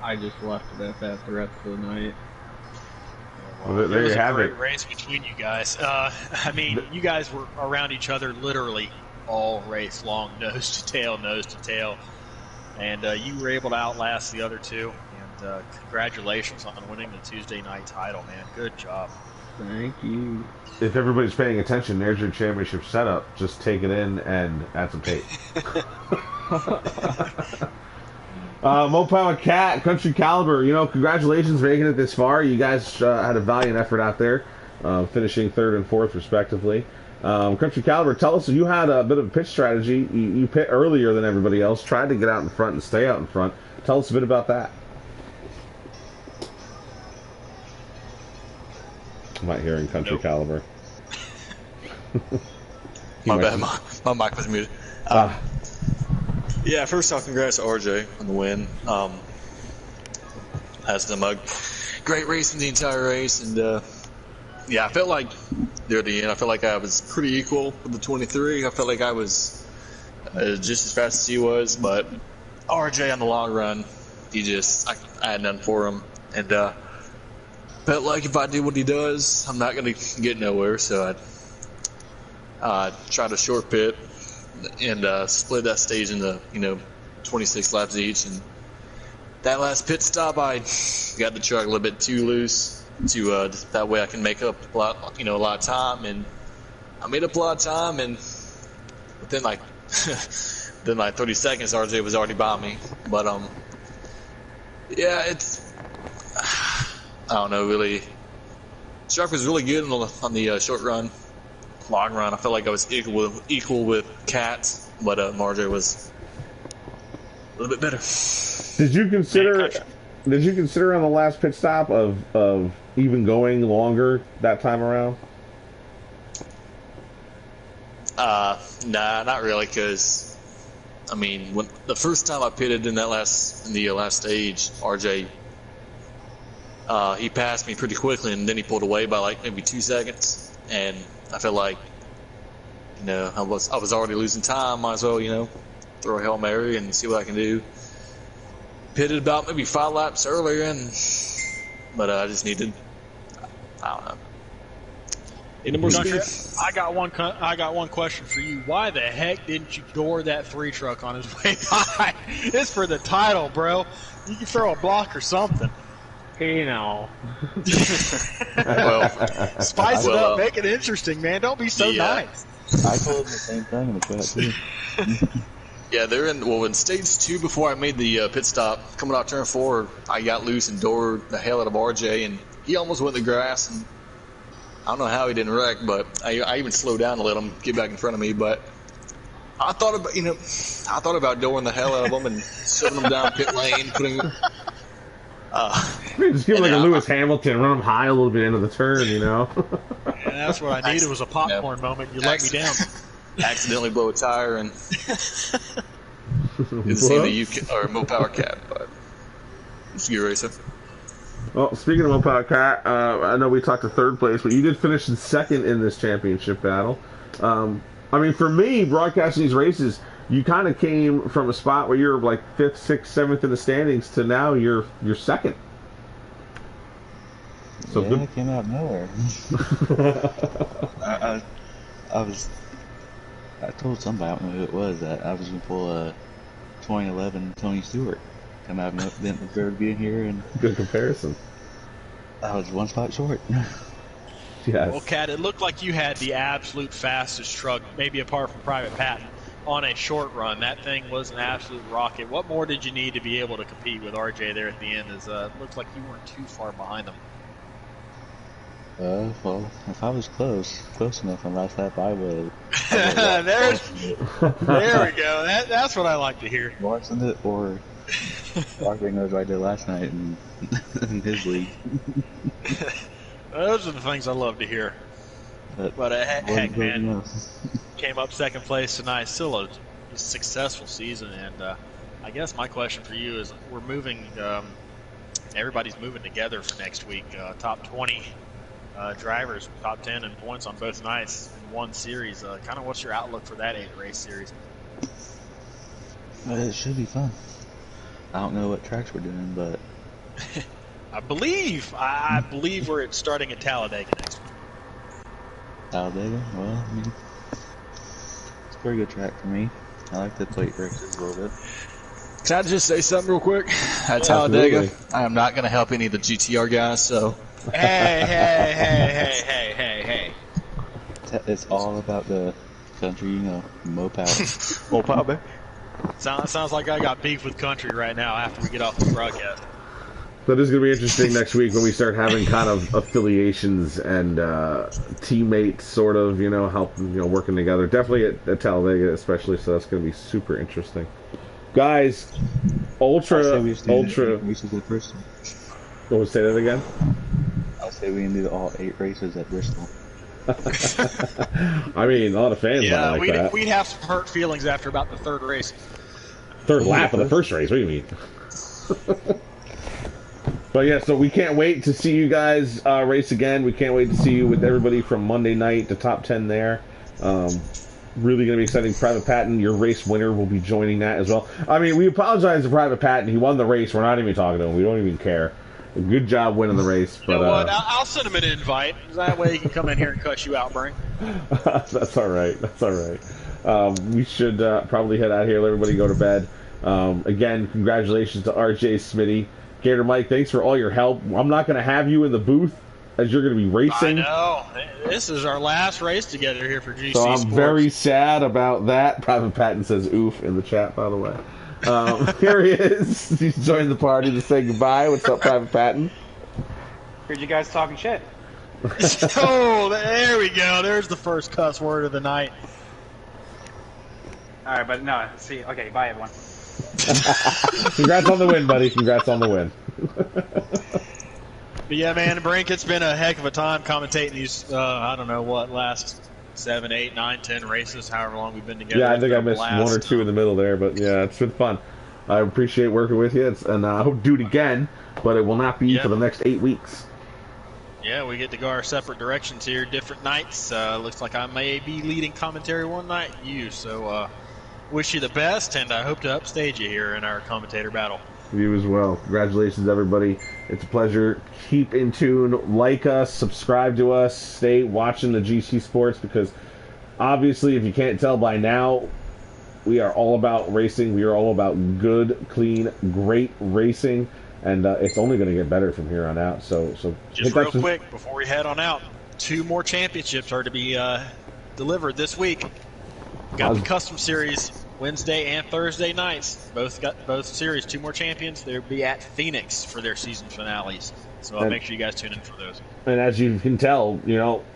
I just left it at that the rest of the night. Well, there you have it. Great race between you guys. I mean, you guys were around each other literally all race long, nose to tail. And you were able to outlast the other two. And congratulations on winning the Tuesday night title, man. Good job. Thank you. If everybody's paying attention, there's your championship setup. Just take it in and add some tape. Mopower Cat, Country Caliber, congratulations for making it this far. You guys had a valiant effort out there, finishing 3rd and 4th respectively. Country Caliber, tell us, you had a bit of a pitch strategy. You pit earlier than everybody else, tried to get out in front and stay out in front. Tell us a bit about that. I'm not hearing Country Caliber. My bad, my mic was muted. Yeah, first off, congrats to RJ on the win. Has them a great race in the entire race, and yeah, I felt like near the end, I felt like I was pretty equal with the 23. I felt like I was just as fast as he was, but RJ on the long run, I had none for him, and felt like if I do what he does, I'm not going to get nowhere, so I tried a short pit and split that stage into 26 laps each, and that last pit stop I got the truck a little bit too loose to that way I can make up a lot of time, and I made up a lot of time, and within like 30 seconds RJ was already by me, but yeah, it's I don't know, really. Truck was really good on the short run. Long run, I felt like I was equal with Cat, but RJ was a little bit better. Did you consider on the last pit stop of even going longer that time around? Nah, not really, because I mean, when the first time I pitted in the last stage, RJ he passed me pretty quickly, and then he pulled away by like maybe 2 seconds, and I felt like I was already losing time. Might as well throw a Hail Mary and see what I can do. Pitted about maybe 5 laps earlier, but I just needed, I don't know, needed more speed. I got one question for you. Why the heck didn't you door that 3 truck on his way by? It's for the title, bro. You can throw a block or something. Well, spice it up, make it interesting, man. Don't be so nice. I told him the same thing in the chat too. Yeah, they're in stage 2 before I made the pit stop. Coming out turn 4, I got loose and doored the hell out of RJ, and he almost went in the grass. And I don't know how he didn't wreck, but I even slowed down to let him get back in front of me. But I thought about dooring the hell out of him and shoving him down pit lane, putting. Just give him like a Lewis Hamilton, run him high a little bit into the turn, Yeah, that's what I needed was a popcorn moment. You let me down. Accidentally blow a tire and didn't see the UK or Mopower Cat, but it's a good racer. Well, speaking of Moped Cat, I know we talked to third place, but you did finish in second in this championship battle. I mean, for me, broadcasting these races, you kind of came from a spot where you're like 5th, 6th, 7th in the standings to now you're second. So yeah, good. it came out of nowhere. I told somebody, I don't know who it was, that I was going to pull a 2011 Tony Stewart. Come out of didn't deserve being here, and Good comparison. I was one spot short. Yes. Well, Kat, it looked like you had the absolute fastest truck, maybe apart from Private Patton, on a short run. That thing was an absolute rocket. What more did you need to be able to compete with RJ there at the end? It looks like you weren't too far behind them. Well, if I was close enough on last lap, I would. There we go. That's what I like to hear. Watching it, or RJ knows what I did last night in his league. Those are the things I love to hear. But heck, man, came up second place tonight. Still a successful season, and I guess my question for you is: we're moving. Everybody's moving together for next week. Top 20 drivers, top 10 in points on both nights in one series. Kind of, what's your outlook for that 8-race series? It should be fun. I don't know what tracks we're doing, but I believe we're starting at Talladega next week. Talladega, well, I mean, it's a pretty good track for me. I like the plate races a little bit. Can I just say something real quick? At Talladega, I am not going to help any of the GTR guys, so. Hey. It's all about the country, you know, Moped. Moped, man. Sounds like I got beef with country right now after we get off the broadcast. That is going to be interesting next week when we start having kind of affiliations and teammates sort of, working together. Definitely at Talladega especially, so that's going to be super interesting. Guys, ultra. Races at Bristol. Oh, say that again? I'll say we can do all 8 races at Bristol. I mean, a lot of fans might like that. We'd have some hurt feelings after about the third race. Third lap of the first race, what do you mean? But yeah, so we can't wait to see you guys race again. We can't wait to see you with everybody from Monday night, the top 10 there. Really going to be exciting. Private Patton, your race winner, will be joining that as well. I mean, we apologize to Private Patton. He won the race. We're not even talking to him. We don't even care. Good job winning the race. But, you know what? I'll send him an invite. That way he can come in here and cuss you out, Brink. That's all right. That's all right. We should probably head out here. Let everybody go to bed. Again, congratulations to RJ Smitty. Gator Mike, thanks for all your help. I'm not going to have you in the booth as you're going to be racing. I know. This is our last race together here for GC So I'm Sports. very sad about that. Private Patton says oof in the chat, by the way. Here he is. He's joined the party to say goodbye. What's up, Private Patton? Heard you guys talking shit. Oh, there we go. There's the first cuss word of the night. Alright, but no, see, okay, bye everyone. Congrats on the win, buddy. Congrats on the win. But yeah, man, Brink, it's been a heck of a time commentating these, I don't know what, last 7, 8, 9, 10 races, however long we've been together. Yeah, I think I It's been a missed blast. 1 or 2 in the middle there, but yeah, it's been fun. I appreciate working with you, and I hope to do it again, but it will not be for the next 8 weeks. Yeah, we get to go our separate directions here, different nights. Looks like I may be leading commentary one night, so wish you the best, and I hope to upstage you here in our commentator battle. You as well. Congratulations, everybody. It's a pleasure. Keep in tune. Like us. Subscribe to us. Stay watching the GC Sports, because obviously, if you can't tell by now, we are all about racing. We are all about good, clean, great racing, and it's only going to get better from here on out. So just real quick, before we head on out, 2 more championships are to be delivered this week. Got the Custom Series Wednesday and Thursday nights. Both series, 2 more champions. They'll be at Phoenix for their season finales. So I'll make sure you guys tune in for those. And as you can tell,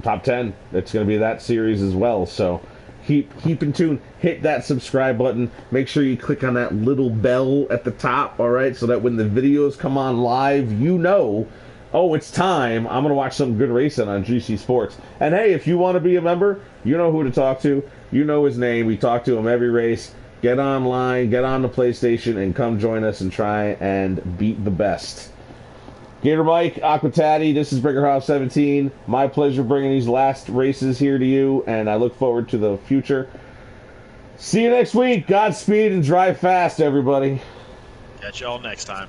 top 10, it's going to be that series as well. So keep in tune. Hit that subscribe button. Make sure you click on that little bell at the top, all right, so that when the videos come on live, oh, it's time. I'm going to watch some good racing on GC Sports. And hey, if you want to be a member, you know who to talk to. You know his name. We talk to him every race. Get online, get on the PlayStation, and come join us and try and beat the best. Gator Mike, Aquatati, this is Brickerhoff 17. My pleasure bringing these last races here to you, and I look forward to the future. See you next week. Godspeed and drive fast, everybody. Catch y'all next time.